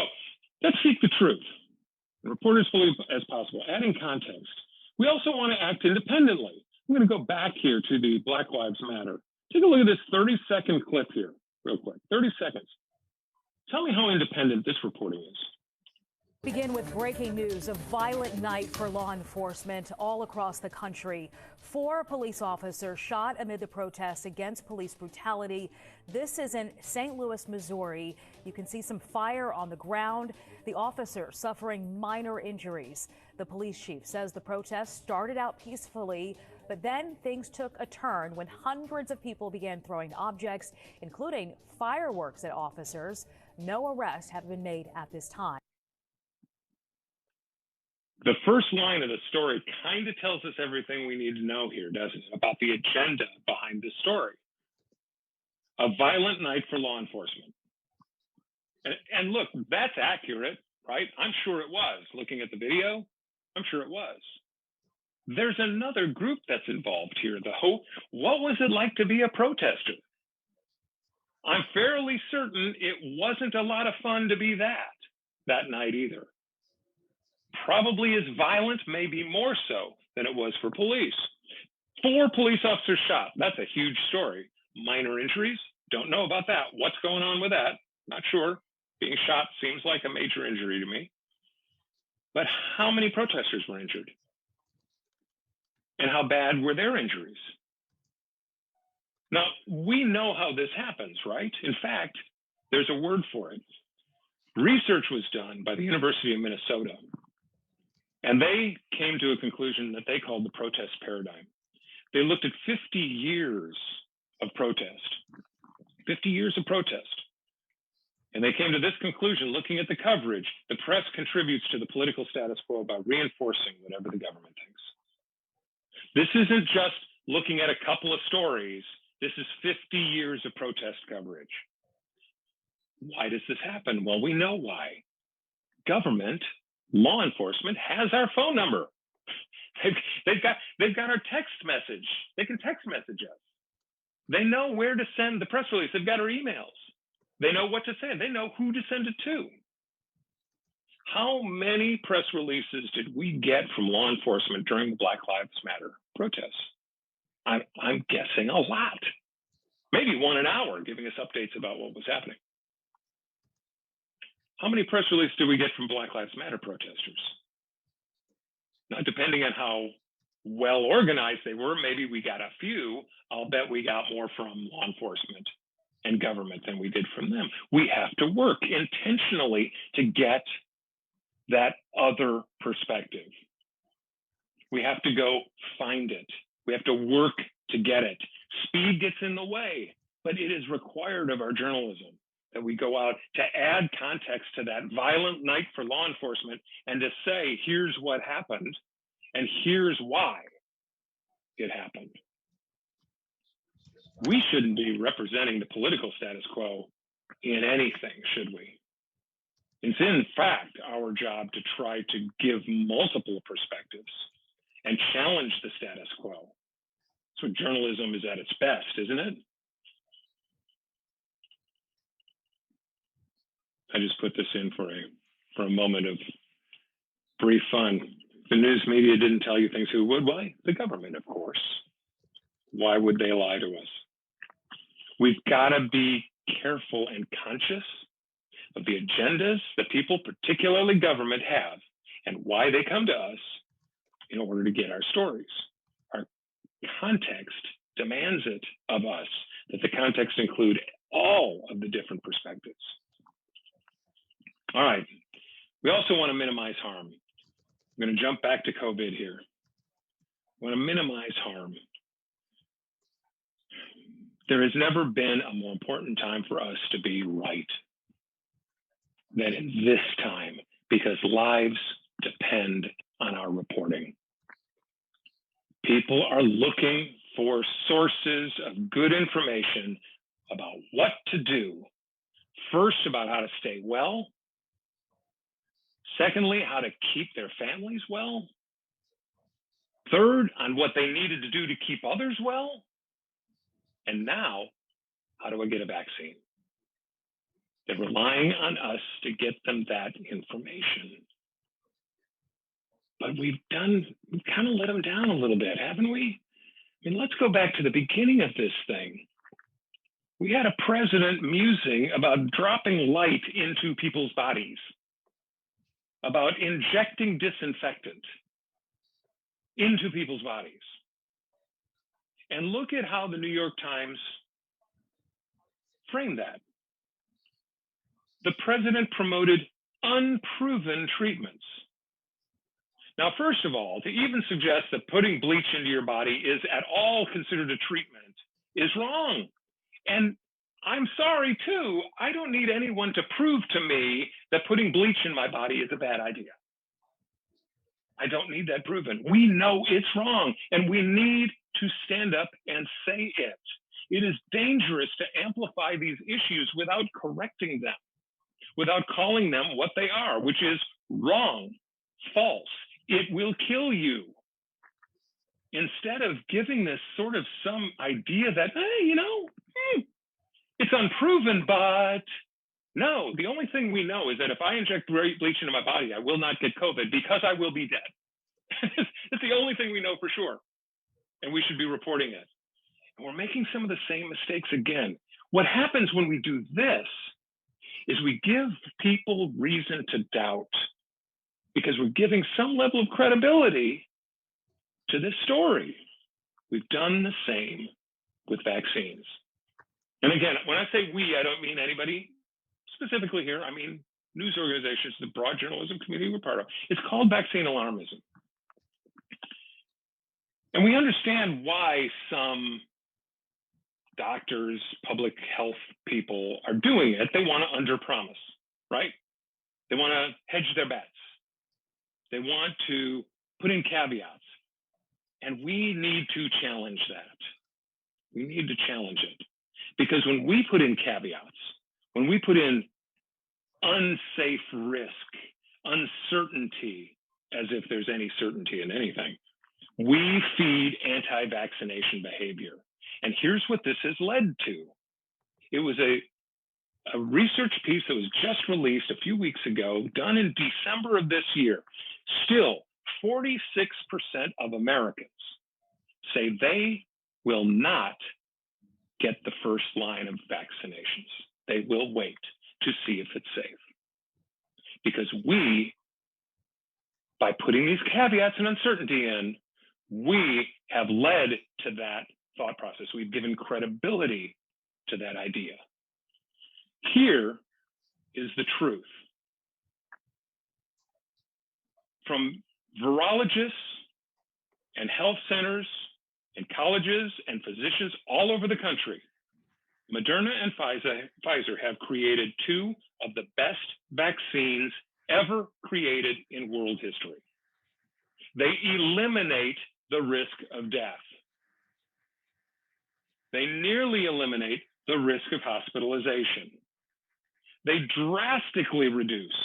let's seek the truth. Report as fully as possible, adding context. We also want to act independently. I'm going to go back here to the Black Lives Matter. Take a look at this 30-second clip here, real quick. 30 seconds. Tell me how independent this reporting is. Begin with breaking news. A violent night for law enforcement all across the country. 4 police officers shot amid the protests against police brutality. This is in St. Louis, Missouri. You can see some fire on the ground. The officers suffering minor injuries. The police chief says the protests started out peacefully, but then things took a turn when hundreds of people began throwing objects, including fireworks at officers. No arrests have been made at this time. The first line of the story kind of tells us everything we need to know here, doesn't it? About the agenda behind the story. A violent night for law enforcement. And look, that's accurate, right? I'm sure it was. Looking at the video, I'm sure it was. There's another group that's involved here. What was it like to be a protester? I'm fairly certain it wasn't a lot of fun to be that night either. Probably as violent, maybe more so than it was for police. 4 police officers shot. That's a huge story. Minor injuries? Don't know about that. What's going on with that? Not sure. Being shot seems like a major injury to me. But how many protesters were injured? And how bad were their injuries? Now, we know how this happens, right? In fact, there's a word for it. Research was done by the University of Minnesota, and they came to a conclusion that they called the protest paradigm. They looked at 50 years of protest, 50 years of protest. And they came to this conclusion, looking at the coverage, the press contributes to the political status quo by reinforcing whatever the government thinks. This isn't just looking at a couple of stories. This is 50 years of protest coverage. Why does this happen? Well, we know why. Government, law enforcement has our phone number. They've got our text message. They can text message us. They know where to send the press release. They've got our emails. They know what to send. They know who to send it to. How many press releases did we get from law enforcement during the Black Lives Matter protests? I'm guessing a lot. Maybe 1 an hour, giving us updates about what was happening. How many press releases did we get from Black Lives Matter protesters? Now, depending on how well organized they were, maybe we got a few. I'll bet we got more from law enforcement and government than we did from them. We have to work intentionally to get that other perspective. We have to go find it. We have to work to get it. Speed gets in the way, but it is required of our journalism that we go out to add context to that violent night for law enforcement and to say, here's what happened and here's why it happened. We shouldn't be representing the political status quo in anything, should we? It's in fact our job to try to give multiple perspectives and challenge the status quo. That's what journalism is at its best, isn't it? I just put this in for a moment of brief fun. The news media didn't tell you things. Who would? Why? The government, of course. Why would they lie to us? We've got to be careful and conscious of the agendas that people, particularly government, have and why they come to us in order to get our stories. Our context demands it of us, that the context include all of the different perspectives. All right. We also want to minimize harm. I'm going to jump back to COVID here. We want to minimize harm. There has never been a more important time for us to be right than in this time, because lives depend on our reporting. People are looking for sources of good information about what to do. First, about how to stay well. Secondly, how to keep their families well. Third, on what they needed to do to keep others well. And now, how do I get a vaccine? They're relying on us to get them that information. But we've kind of let them down a little bit, haven't we? I mean, let's go back to the beginning of this thing. We had a president musing about dropping light into people's bodies. about injecting disinfectant into people's bodies. And look at how the New York Times framed that. The president promoted unproven treatments. Now, first of all, to even suggest that putting bleach into your body is at all considered a treatment is wrong. And I'm sorry too, I don't need anyone to prove to me that putting bleach in my body is a bad idea. I don't need that proven. We know it's wrong, and we need to stand up and say it. It is dangerous to amplify these issues without correcting them, without calling them what they are, which is wrong, false. It will kill you. Instead of giving this sort of some idea that, hey, it's unproven, but no, the only thing we know is that if I inject bleach into my body, I will not get COVID because I will be dead. It's the only thing we know for sure. And we should be reporting it. And we're making some of the same mistakes again. What happens when we do this is we give people reason to doubt because we're giving some level of credibility to this story. We've done the same with vaccines. And again, when I say we, I don't mean anybody specifically here. I mean news organizations, the broad journalism community we're part of. It's called vaccine alarmism. And we understand why some doctors, public health people are doing it. They want to underpromise, right? They want to hedge their bets. They want to put in caveats. And we need to challenge that. We need to challenge it. Because when we put in caveats, when we put in unsafe risk, uncertainty, as if there's any certainty in anything, we feed anti-vaccination behavior. And here's what this has led to. It was a research piece that was just released a few weeks ago, done in December of this year. Still, 46% of Americans say they will not get the first line of vaccinations. They will wait to see if it's safe. Because we, by putting these caveats and uncertainty in, we have led to that thought process. We've given credibility to that idea. Here is the truth. From virologists and health centers and colleges and physicians all over the country, Moderna and Pfizer have created two of the best vaccines ever created in world history. They eliminate the risk of death. They nearly eliminate the risk of hospitalization. They drastically reduce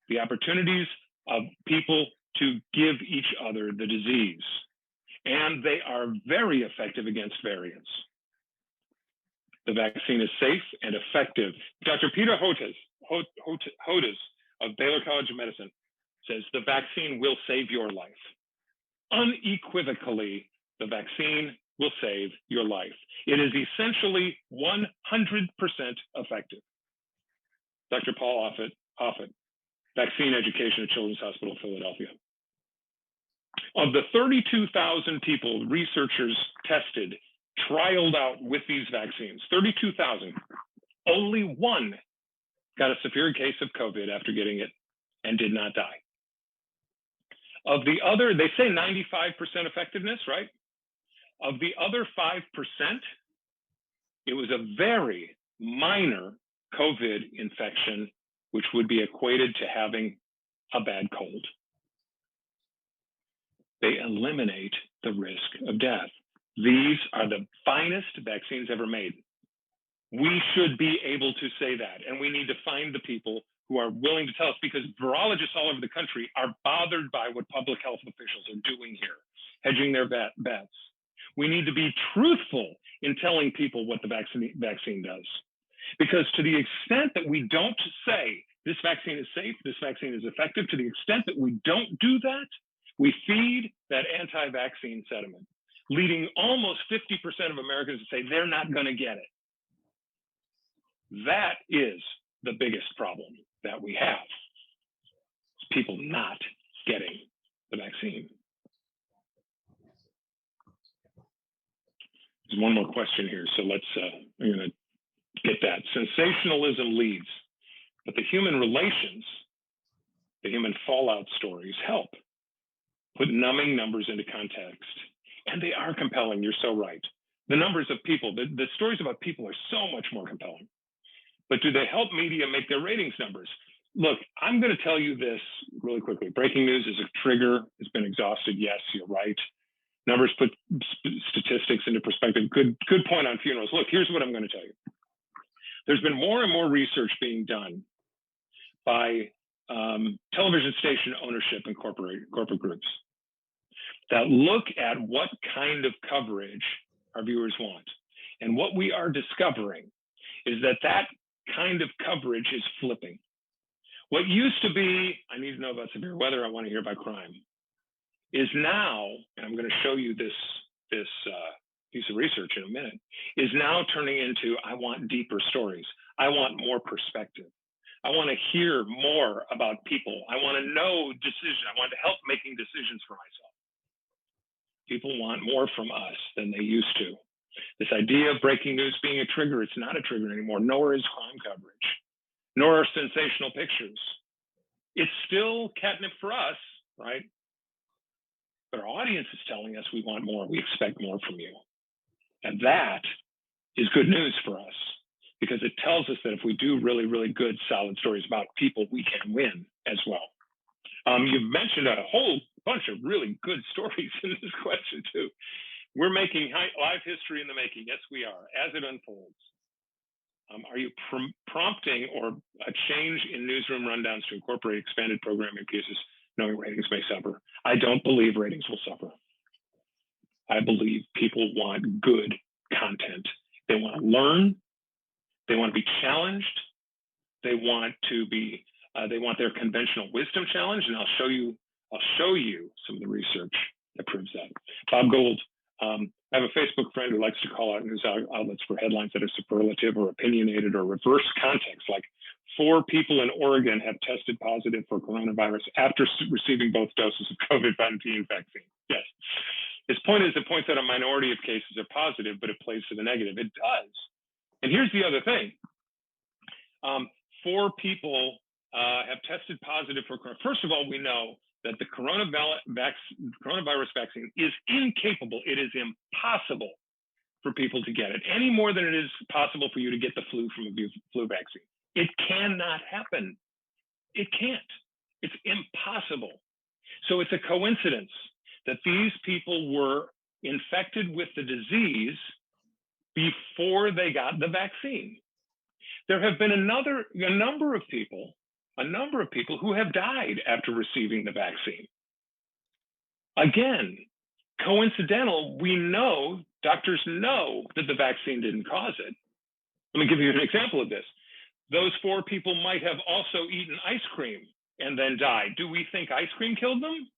the opportunities of people to give each other the disease. And they are very effective against variants. The vaccine is safe and effective. Dr. Peter Hodes of Baylor College of Medicine says the vaccine will save your life. Unequivocally, the vaccine will save your life. It is essentially 100% effective. Dr. Paul Offit, Vaccine Education at Children's Hospital of Philadelphia. Of the 32,000 people researchers tested, trialed out with these vaccines, 32,000, only one got a severe case of COVID after getting it and did not die. Of the other, they say 95% effectiveness, right? Of the other 5%, it was a very minor COVID infection, which would be equated to having a bad cold. They eliminate the risk of death. These are the finest vaccines ever made. We should be able to say that, and we need to find the people who are willing to tell us, because virologists all over the country are bothered by what public health officials are doing here, hedging their bets. We need to be truthful in telling people what the vaccine does. Because to the extent that we don't say this vaccine is safe, this vaccine is effective, to the extent that we don't do that, we feed that anti-vaccine sentiment, leading almost 50% of Americans to say they're not going to get it. That is the biggest problem that we have. people not getting the vaccine. There's one more question here, so let's, I'm going to get that. Sensationalism leads, but the human relations, the human fallout stories help put numbing numbers into context. And they are compelling, you're so right. The numbers of people, the stories about people are so much more compelling. But do they help media make their ratings numbers? Look, I'm going to tell you this really quickly. Breaking news is a trigger. It's been exhausted. Yes, you're right. Numbers put statistics into perspective. Good point on funerals. Look, here's what I'm going to tell you. There's been more and more research being done by television station ownership and corporate groups that look at what kind of coverage our viewers want. And what we are discovering is that that kind of coverage is flipping. What used to be, I need to know about severe weather, I want to hear about crime, is now, and I'm going to show you this piece of research in a minute, is now turning into, I want deeper stories. I want more perspective. I want to hear more about people. I want to know decisions. I want to help making decisions for myself. People want more from us than they used to. This idea of breaking news being a trigger, it's not a trigger anymore, nor is crime coverage, nor are sensational pictures. It's still catnip for us, right? But our audience is telling us we want more, we expect more from you. And that is good news for us, because it tells us that if we do really, really good, solid stories about people, we can win as well. You've mentioned a whole bunch of really good stories in this question too. We're making live history in the making. Yes, we are, as it unfolds. Are you prompting or a change in newsroom rundowns to incorporate expanded programming pieces, knowing ratings may suffer? I don't believe ratings will suffer. I believe people want good content. They want to learn. They want to be challenged. They want to be. They want their conventional wisdom challenged, and I'll show you some of the research that proves that. Bob Gold. I have a Facebook friend who likes to call out news outlets for headlines that are superlative or opinionated or reverse context, like 4 people in Oregon have tested positive for coronavirus after receiving both doses of COVID-19 vaccine. Yes. His point is, it points out a minority of cases are positive, but it plays to the negative. It does. And here's the other thing. 4 people have tested positive for coronavirus. First of all, we know that the coronavirus vaccine is incapable, it is impossible for people to get it, any more than it is possible for you to get the flu from a flu vaccine. It cannot happen. It can't. It's impossible. So it's a coincidence that these people were infected with the disease before they got the vaccine. There have been a number of people who have died after receiving the vaccine. Again, coincidental, we know, doctors know that the vaccine didn't cause it. Let me give you an example of this. Those 4 people might have also eaten ice cream and then died. Do we think ice cream killed them?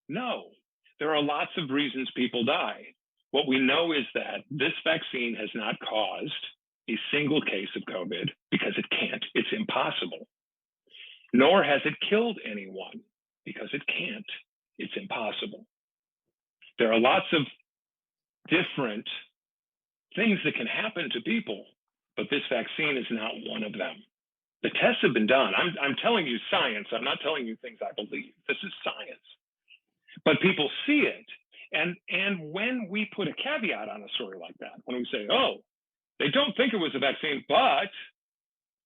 No. There are lots of reasons people die. What we know is that this vaccine has not caused a single case of COVID, because it can't. It's impossible. Nor has it killed anyone, because it can't. It's impossible. There are lots of different things that can happen to people, but this vaccine is not one of them. The tests have been done. I'm telling you science. I'm not telling you things I believe. This is science. But people see it. And when we put a caveat on a story like that, when we say, oh, they don't think it was a vaccine, but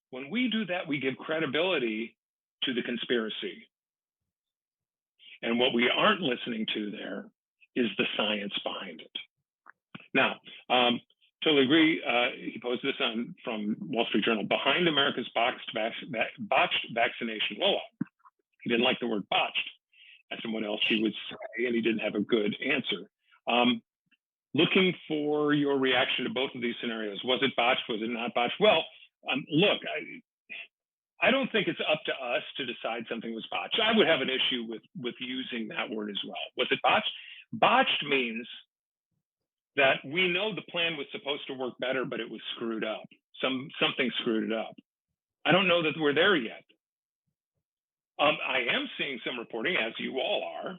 when we do that, we give credibility to the conspiracy. And what we aren't listening to there is the science behind it. Now, totally agree. He posed this from Wall Street Journal. Behind America's botched vaccination rollout. He didn't like the word botched. Asked him what else he would say, and he didn't have a good answer. Looking for your reaction to both of these scenarios. Was it botched? Was it not botched? Well, look, I don't think it's up to us to decide something was botched. I would have an issue with using that word as well. Was it botched? Botched means that we know the plan was supposed to work better, but it was screwed up. Something screwed it up. I don't know that we're there yet. I am seeing some reporting, as you all are,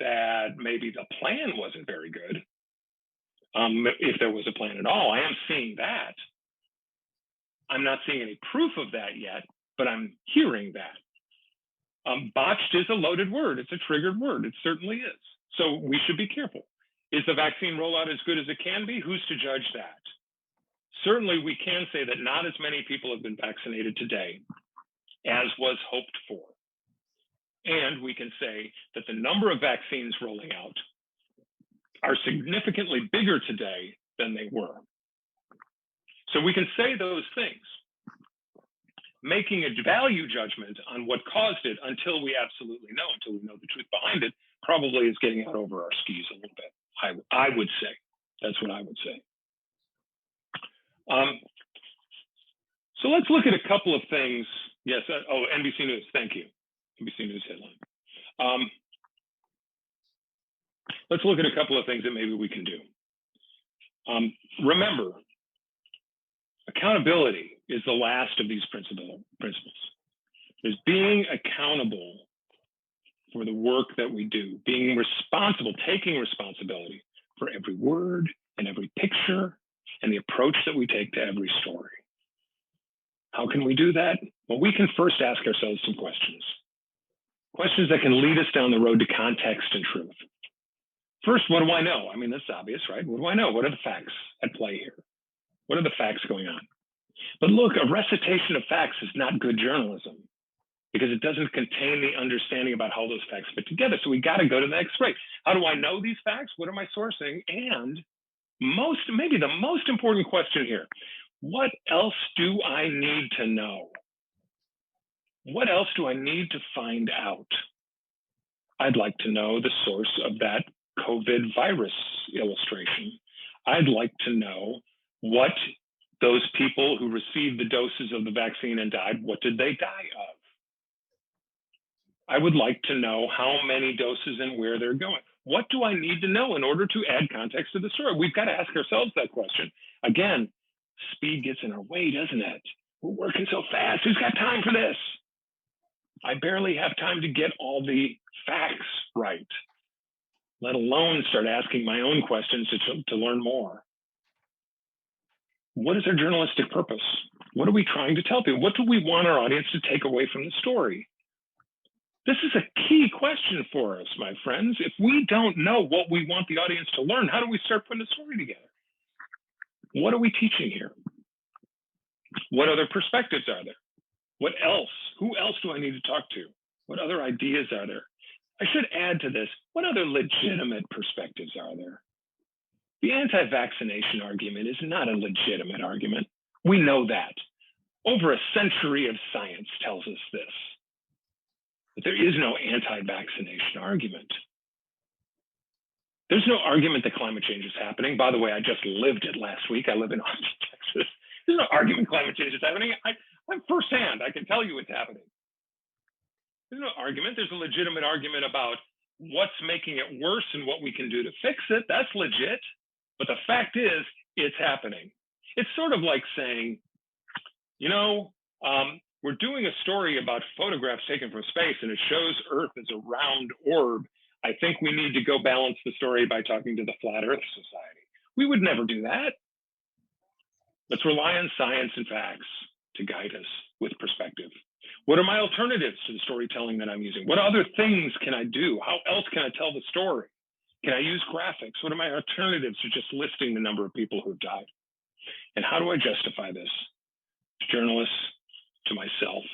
that maybe the plan wasn't very good. If there was a plan at all, I am seeing that. I'm not seeing any proof of that yet, but I'm hearing that. Botched is a loaded word. It's a triggered word. It certainly is. So we should be careful. Is the vaccine rollout as good as it can be? Who's to judge that? Certainly, we can say that not as many people have been vaccinated today as was hoped for. And we can say that the number of vaccines rolling out are significantly bigger today than they were. So we can say those things. Making a value judgment on what caused it until we absolutely know, until we know the truth behind it, probably is getting out over our skis a little bit. I would say. That's what I would say. So let's look at a couple of things. Yes, NBC News, thank you. NBC News headline. Let's look at a couple of things that maybe we can do. Remember, accountability is the last of these principles. There's being accountable for the work that we do, being responsible, taking responsibility for every word and every picture and the approach that we take to every story. How can we do that? Well, we can first ask ourselves some questions. Questions that can lead us down the road to context and truth. First, what do I know? I mean, that's obvious, right? What do I know? What are the facts at play here? What are the facts going on? But look, a recitation of facts is not good journalism because it doesn't contain the understanding about how those facts fit together. So we got to go to the next break. How do I know these facts? What am I sourcing? And maybe the most important question here, what else do I need to know? What else do I need to find out? I'd like to know the source of that COVID virus illustration. I'd like to know what those people who received the doses of the vaccine and died, what did they die of? I would like to know how many doses and where they're going. What do I need to know in order to add context to the story? We've got to ask ourselves that question. Again, speed gets in our way, doesn't it? We're working so fast. Who's got time for this? I barely have time to get all the facts right, let alone start asking my own questions to learn more. What is our journalistic purpose? What are we trying to tell people? What do we want our audience to take away from the story? This is a key question for us, my friends. If we don't know what we want the audience to learn, how do we start putting a story together? What are we teaching here? What other perspectives are there? What else? Who else do I need to talk to? What other ideas are there? I should add to this, what other legitimate perspectives are there? The anti-vaccination argument is not a legitimate argument. We know that. Over a century of science tells us this. But there is no anti-vaccination argument. There's no argument that climate change is happening. By the way, I just lived it last week. I live in Austin, Texas. There's no argument climate change is happening. I'm firsthand. I can tell you it's happening. There's no argument. There's a legitimate argument about what's making it worse and what we can do to fix it. That's legit. But the fact is, it's happening. It's sort of like saying, you know, we're doing a story about photographs taken from space and it shows Earth as a round orb. I think we need to go balance the story by talking to the Flat Earth Society. We would never do that. Let's rely on science and facts to guide us with perspective. What are my alternatives to the storytelling that I'm using? What other things can I do? How else can I tell the story? Can I use graphics? What are my alternatives to just listing the number of people who've died? And how do I justify this to journalists, to myself,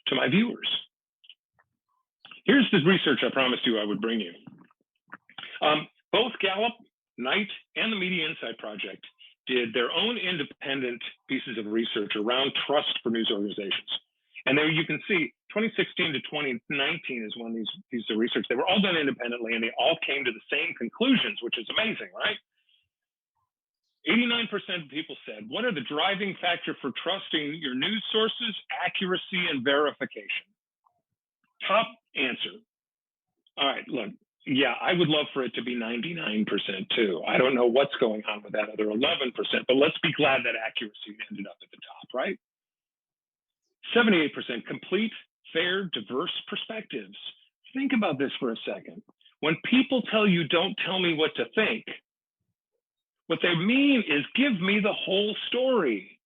to my viewers? Here's the research I promised you I would bring you. Both Gallup, Knight, and the Media Insight Project did their own independent pieces of research around trust for news organizations. And there you can see 2016 to 2019 is one of these pieces of research. They were all done independently and they all came to the same conclusions, which is amazing, right? 89% of people said, what are the driving factor for trusting your news sources? Accuracy and verification. Top answer. All right, look, yeah, I would love for it to be 99% too. I don't know what's going on with that other 11%, but let's be glad that accuracy ended up at the top, right? 78% complete, fair, diverse perspectives. Think about this for a second. When people tell you, don't tell me what to think, what they mean is give me the whole story.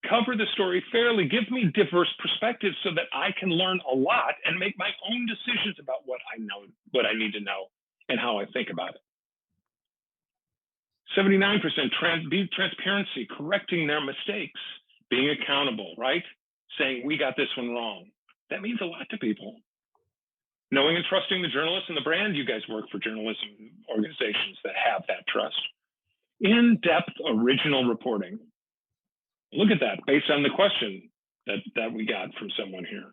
Cover the story fairly. Give me diverse perspectives so that I can learn a lot and make my own decisions about what I know, what I need to know, and how I think about it. 79% transparency, correcting their mistakes, being accountable, right? Saying, we got this one wrong. That means a lot to people. Knowing and trusting the journalists and the brand. You guys work for journalism organizations that have that trust. In-depth original reporting. Look at that, based on the question that we got from someone here.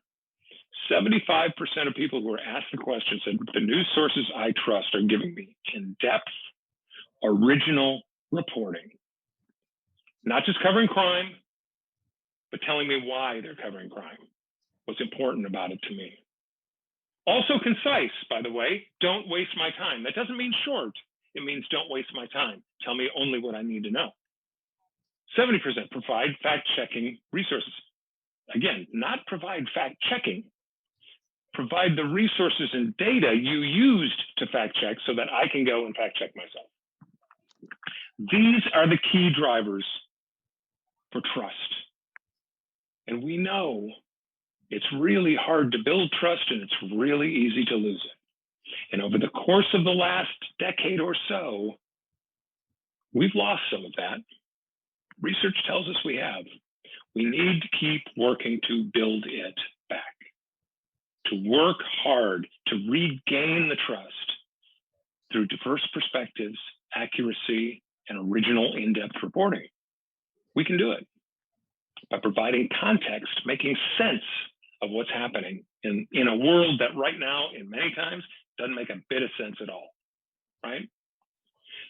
75% of people who were asked the question said, the news sources I trust are giving me in-depth original reporting. Not just covering crime, but telling me why they're covering crime. What's important about it to me. Also concise, by the way, don't waste my time. That doesn't mean short. It means don't waste my time. Tell me only what I need to know. 70% provide fact-checking resources. Again, not provide fact-checking. Provide the resources and data you used to fact-check so that I can go and fact-check myself. These are the key drivers for trust. And we know it's really hard to build trust and it's really easy to lose it. And over the course of the last decade or so, we've lost some of that. Research tells us we have. We need to keep working to build it back, to work hard to regain the trust through diverse perspectives, accuracy, and original in-depth reporting. We can do it by providing context, making sense of what's happening in a world that right now, in many times, doesn't make a bit of sense at all, right?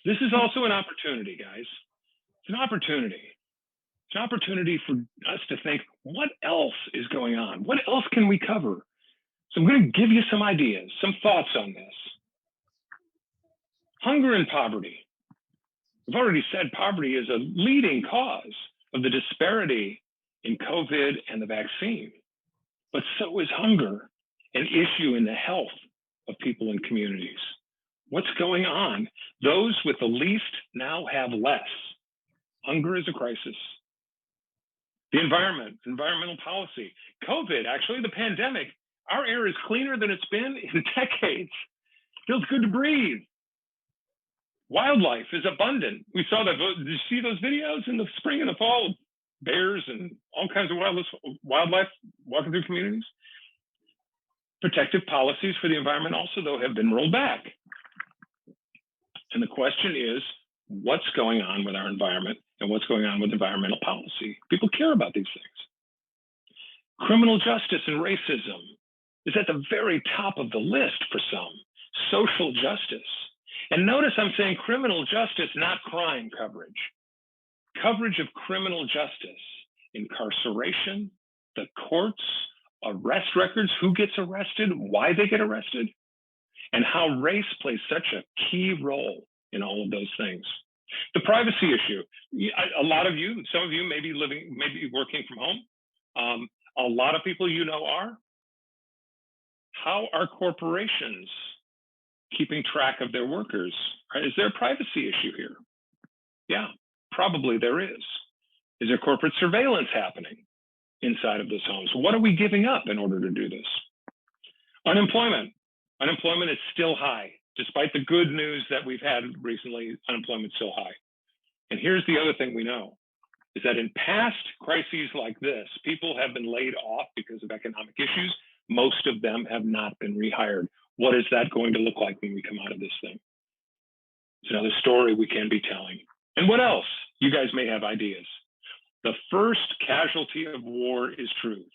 This is also an opportunity, guys. It's an opportunity. It's an opportunity for us to think, what else is going on? What else can we cover? So I'm going to give you some ideas, some thoughts on this. Hunger and poverty. We've already said poverty is a leading cause of the disparity in COVID and the vaccine. But so is hunger, an issue in the health of people and communities. What's going on? Those with the least now have less. Hunger is a crisis. The environment, environmental policy. COVID, actually the pandemic, our air is cleaner than it's been in decades. Feels good to breathe. Wildlife is abundant. We saw that. Did you see those videos in the spring and the fall? Bears and all kinds of wildlife walking through communities. Protective policies for the environment also, though, have been rolled back. And the question is, what's going on with our environment and what's going on with environmental policy? People care about these things. Criminal justice and racism is at the very top of the list for some. Social justice. And notice I'm saying criminal justice, not crime coverage. Coverage of criminal justice, incarceration, the courts, arrest records, who gets arrested, why they get arrested, and how race plays such a key role in all of those things. The privacy issue. A lot of you, some of you may be working from home. A lot of people you know are. How are corporations keeping track of their workers? Is there a privacy issue here? Yeah, probably there is. Is there corporate surveillance happening inside of those homes? What are we giving up in order to do this? Unemployment. Unemployment is still high. Despite the good news that we've had recently, unemployment's still high. And here's the other thing we know, is that in past crises like this, people have been laid off because of economic issues. Most of them have not been rehired. What is that going to look like when we come out of this thing? It's another story we can be telling. And what else? You guys may have ideas. The first casualty of war is truth.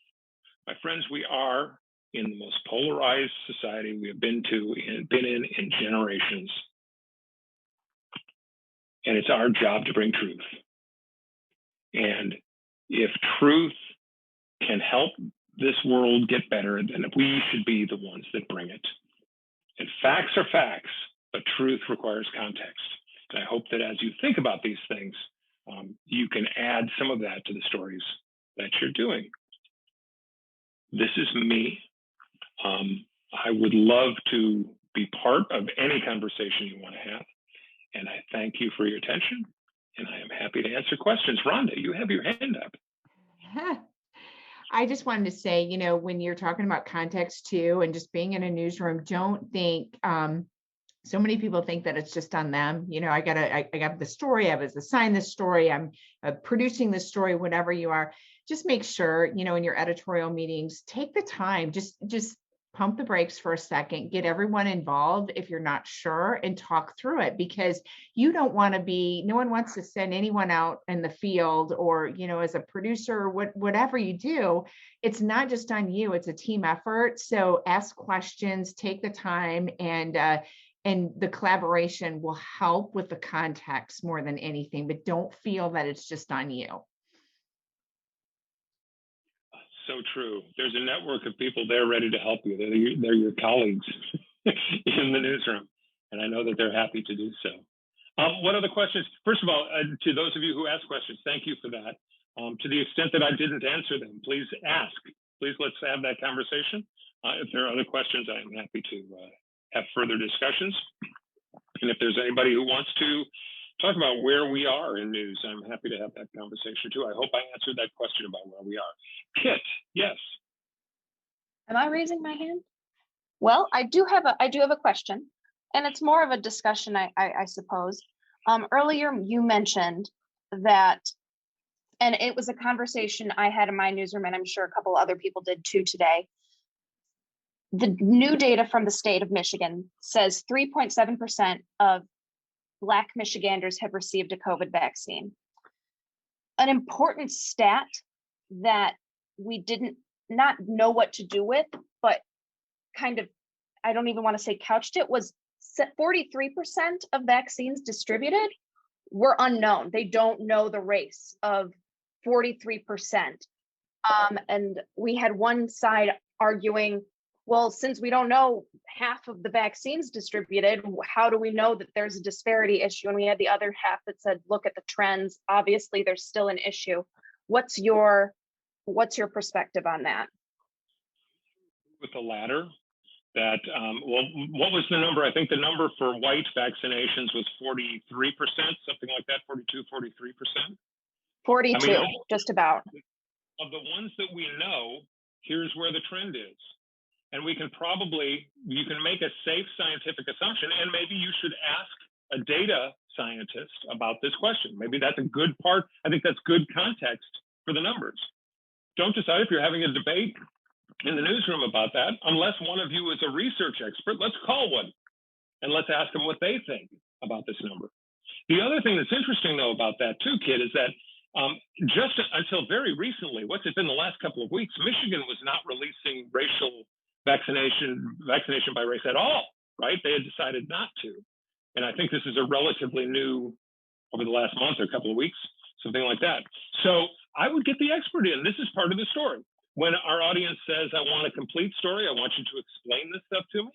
My friends, we are in the most polarized society we have been in generations. And it's our job to bring truth. And if truth can help this world get better, then we should be the ones that bring it. And facts are facts, but truth requires context. And I hope that as you think about these things, you can add some of that to the stories that you're doing. This is me I would love to be part of any conversation you want to have. And I thank you for your attention. And I am happy to answer questions. Rhonda, you have your hand up. I just wanted to say, you know, when you're talking about context too, and just being in a newsroom, don't think, so many people think that it's just on them. You know, I got the story, I was assigned this story, I'm producing this story, whatever you are. Just make sure, you know, in your editorial meetings, take the time, just pump the brakes for a second, get everyone involved if you're not sure, and talk through it, because you don't want to be, no one wants to send anyone out in the field, or, you know, as a producer, whatever you do, it's not just on you, it's a team effort. So ask questions, take the time, and the collaboration will help with the context more than anything, but don't feel that it's just on you. So true. There's a network of people there ready to help you. They're your colleagues in the newsroom, and I know that they're happy to do so. What other questions? First of all, to those of you who asked questions, thank you for that. To the extent that I didn't answer them, please ask. Please let's have that conversation. If there are other questions, I am happy to have further discussions. And if there's anybody who wants to talk about where we are in news, I'm happy to have that conversation too. I hope I answered that question about where we are. Kit, yes. Am I raising my hand? Well, I do have a question, and it's more of a discussion, I suppose. Earlier you mentioned that, and it was a conversation I had in my newsroom, and I'm sure a couple other people did too today. The new data from the state of Michigan says 3.7% of Black Michiganders have received a COVID vaccine. An important stat that we didn't not know what to do with, but kind of, I don't even want to say couched it, was 43% of vaccines distributed were unknown. They don't know the race of 43%. And we had one side arguing, well, since we don't know half of the vaccines distributed, how do we know that there's a disparity issue? And we had the other half that said, look at the trends. Obviously, there's still an issue. What's your perspective on that? With the latter, that, well, what was the number? I think the number for white vaccinations was 43%, something like that, 42, 43%. 42, I mean, just about. Of the ones that we know, here's where the trend is. And we can probably, you can make a safe scientific assumption, and maybe you should ask a data scientist about this question. Maybe that's a good part. I think that's good context for the numbers. Don't decide if you're having a debate in the newsroom about that, unless one of you is a research expert. Let's call one and let's ask them what they think about this number. The other thing that's interesting, though, about that too, Kid, is that just until very recently, what's it been the last couple of weeks, Michigan was not releasing racial vaccination by race at all, right? They had decided not to. And I think this is a relatively new, over the last month or a couple of weeks, something like that. So I would get the expert in. This is part of the story. When our audience says, I want a complete story, I want you to explain this stuff to me,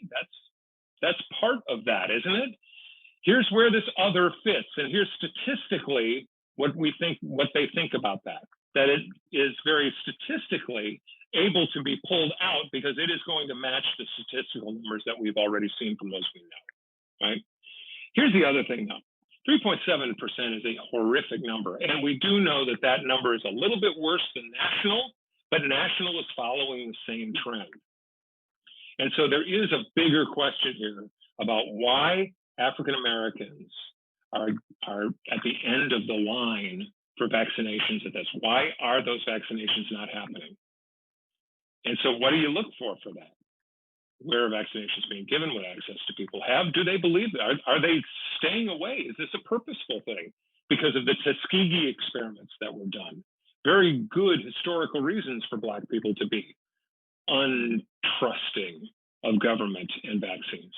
that's part of that, isn't it? Here's where this other fits. And here's statistically what they think about that it is very statistically able to be pulled out because it is going to match the statistical numbers that we've already seen from those we know, right? Here's the other thing though. 3.7% is a horrific number. And we do know that that number is a little bit worse than national, but national is following the same trend. And so there is a bigger question here about why African Americans are at the end of the line for vaccinations at this. Why are those vaccinations not happening? And so what do you look for that? Where are vaccinations being given? What access do people have? Do they believe that? Are they staying away? Is this a purposeful thing? Because of the Tuskegee experiments that were done. Very good historical reasons for Black people to be untrusting of government and vaccines.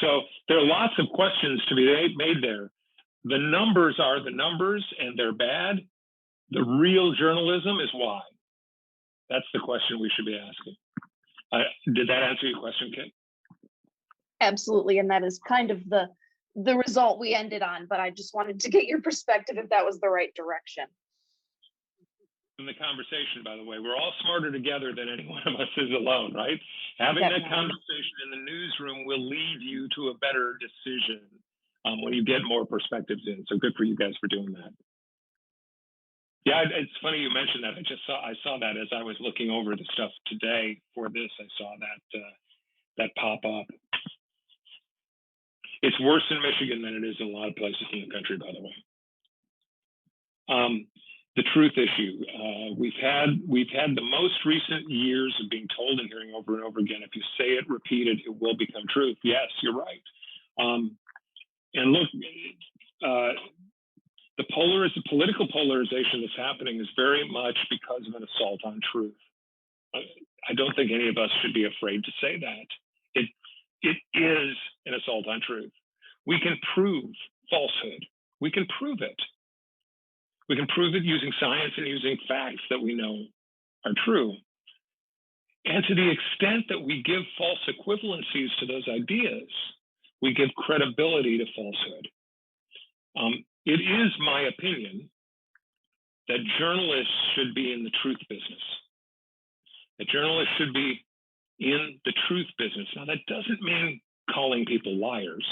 So there are lots of questions to be made there. The numbers are the numbers and they're bad. The real journalism is why. That's the question we should be asking. Did that answer your question, Kit? Absolutely, and that is kind of the result we ended on, but I just wanted to get your perspective if that was the right direction. in the conversation, by the way. We're all smarter together than any one of us is alone, right? Having that conversation in the newsroom will lead you to a better decision when you get more perspectives in. So good for you guys for doing that. Yeah, it's funny you mentioned that. I saw that as I was looking over the stuff today for this. I saw that pop up. It's worse in Michigan than it is in a lot of places in the country, by the way. The truth issue. We've had the most recent years of being told and hearing over and over again, if you say it repeated, it will become truth. Yes, you're right. And look, the political polarization that's happening is very much because of an assault on truth. I don't think any of us should be afraid to say that. It is an assault on truth. We can prove falsehood. We can prove it. We can prove it using science and using facts that we know are true. And to the extent that we give false equivalencies to those ideas, we give credibility to falsehood. It is my opinion that journalists should be in the truth business. That journalists should be in the truth business. Now, that doesn't mean calling people liars,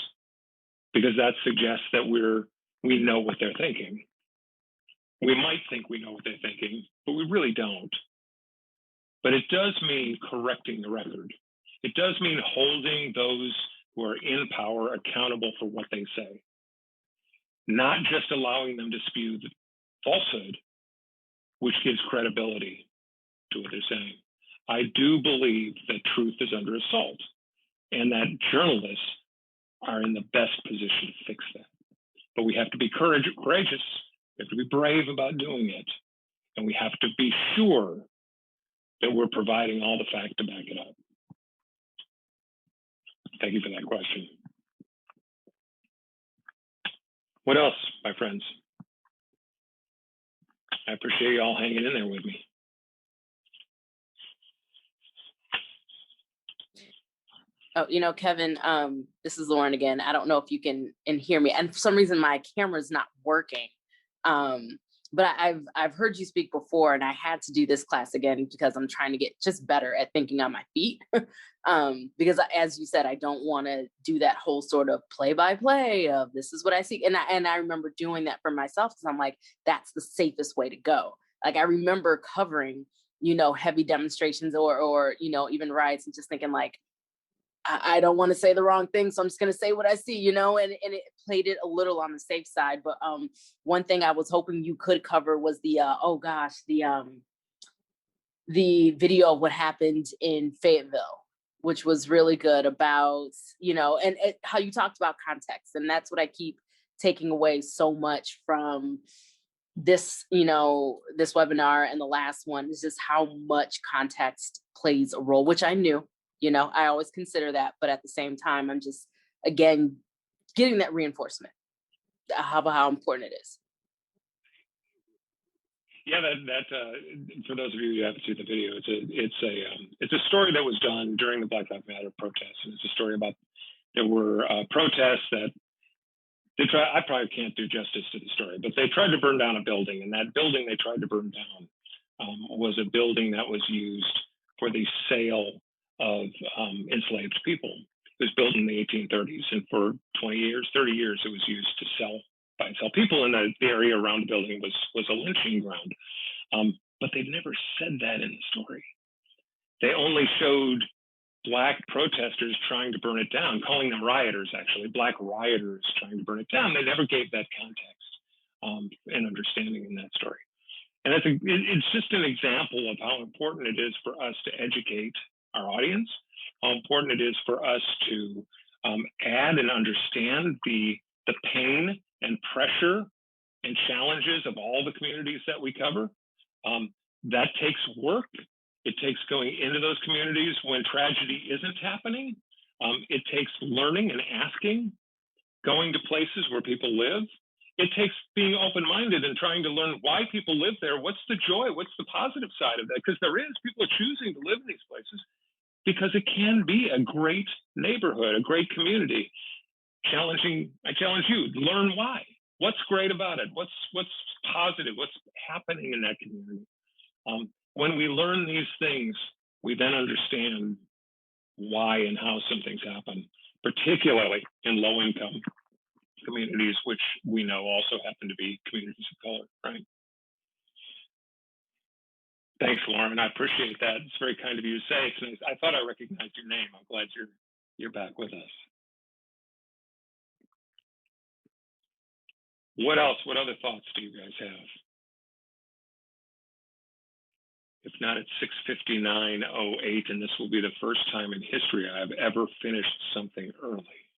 because that suggests that we know what they're thinking. We might think we know what they're thinking, but we really don't. But it does mean correcting the record. It does mean holding those who are in power accountable for what they say, not just allowing them to spew the falsehood, which gives credibility to what they're saying. I do believe that truth is under assault and that journalists are in the best position to fix that. But we have to be courageous. We have to be brave about doing it. And we have to be sure that we're providing all the facts to back it up. Thank you for that question. What else, my friends? I appreciate you all hanging in there with me. Oh, Kevin, this is Lauren again. I don't know if you can hear me. And for some reason, my camera's not working. But I've heard you speak before, and I had to do this class again because I'm trying to get just better at thinking on my feet. Because as you said, I don't want to do that whole sort of play-by-play of this is what I see. And I remember doing that for myself because I'm like, that's the safest way to go. Like I remember covering, heavy demonstrations or even riots and just thinking like, I don't want to say the wrong thing, so I'm just going to say what I see, and it played it a little on the safe side. But one thing I was hoping you could cover was the video of what happened in Fayetteville, which was really good about, and how you talked about context. And that's what I keep taking away so much from this, this webinar and the last one is just how much context plays a role, which I knew. I always consider that, but at the same time, I'm just, again, getting that reinforcement about how important it is. Yeah, that for those of you who haven't seen the video, it's a story that was done during the Black Lives Matter protests, and it's a story about there were protests that I probably can't do justice to the story, but they tried to burn down a building, and that building they tried to burn down was a building that was used for the sale of enslaved people. It was built in the 1830s, and for 30 years, it was used to buy and sell people, and the area around the building was a lynching ground. But they never said that in the story. They only showed Black protesters trying to burn it down, calling them rioters, actually, Black rioters trying to burn it down. They never gave that context and understanding in that story. And it's just an example of how important it is for us to educate our audience, how important it is for us to add and understand the pain and pressure and challenges of all the communities that we cover. That takes work. It takes going into those communities when tragedy isn't happening. It takes learning and asking, going to places where people live. It takes being open-minded and trying to learn why people live there. What's the joy? What's the positive side of that? Because people are choosing to live in these places because it can be a great neighborhood, a great community. I challenge you, learn why. What's great about it? What's positive? What's happening in that community? When we learn these things, we then understand why and how some things happen, particularly in low-income communities, which we know also happen to be communities of color, right? Thanks, Lauren. I appreciate that. It's very kind of you to say. It's nice. I thought I recognized your name. I'm glad you're back with us. What else? What other thoughts do you guys have? If not, it's 6:59:08, and this will be the first time in history I've ever finished something early.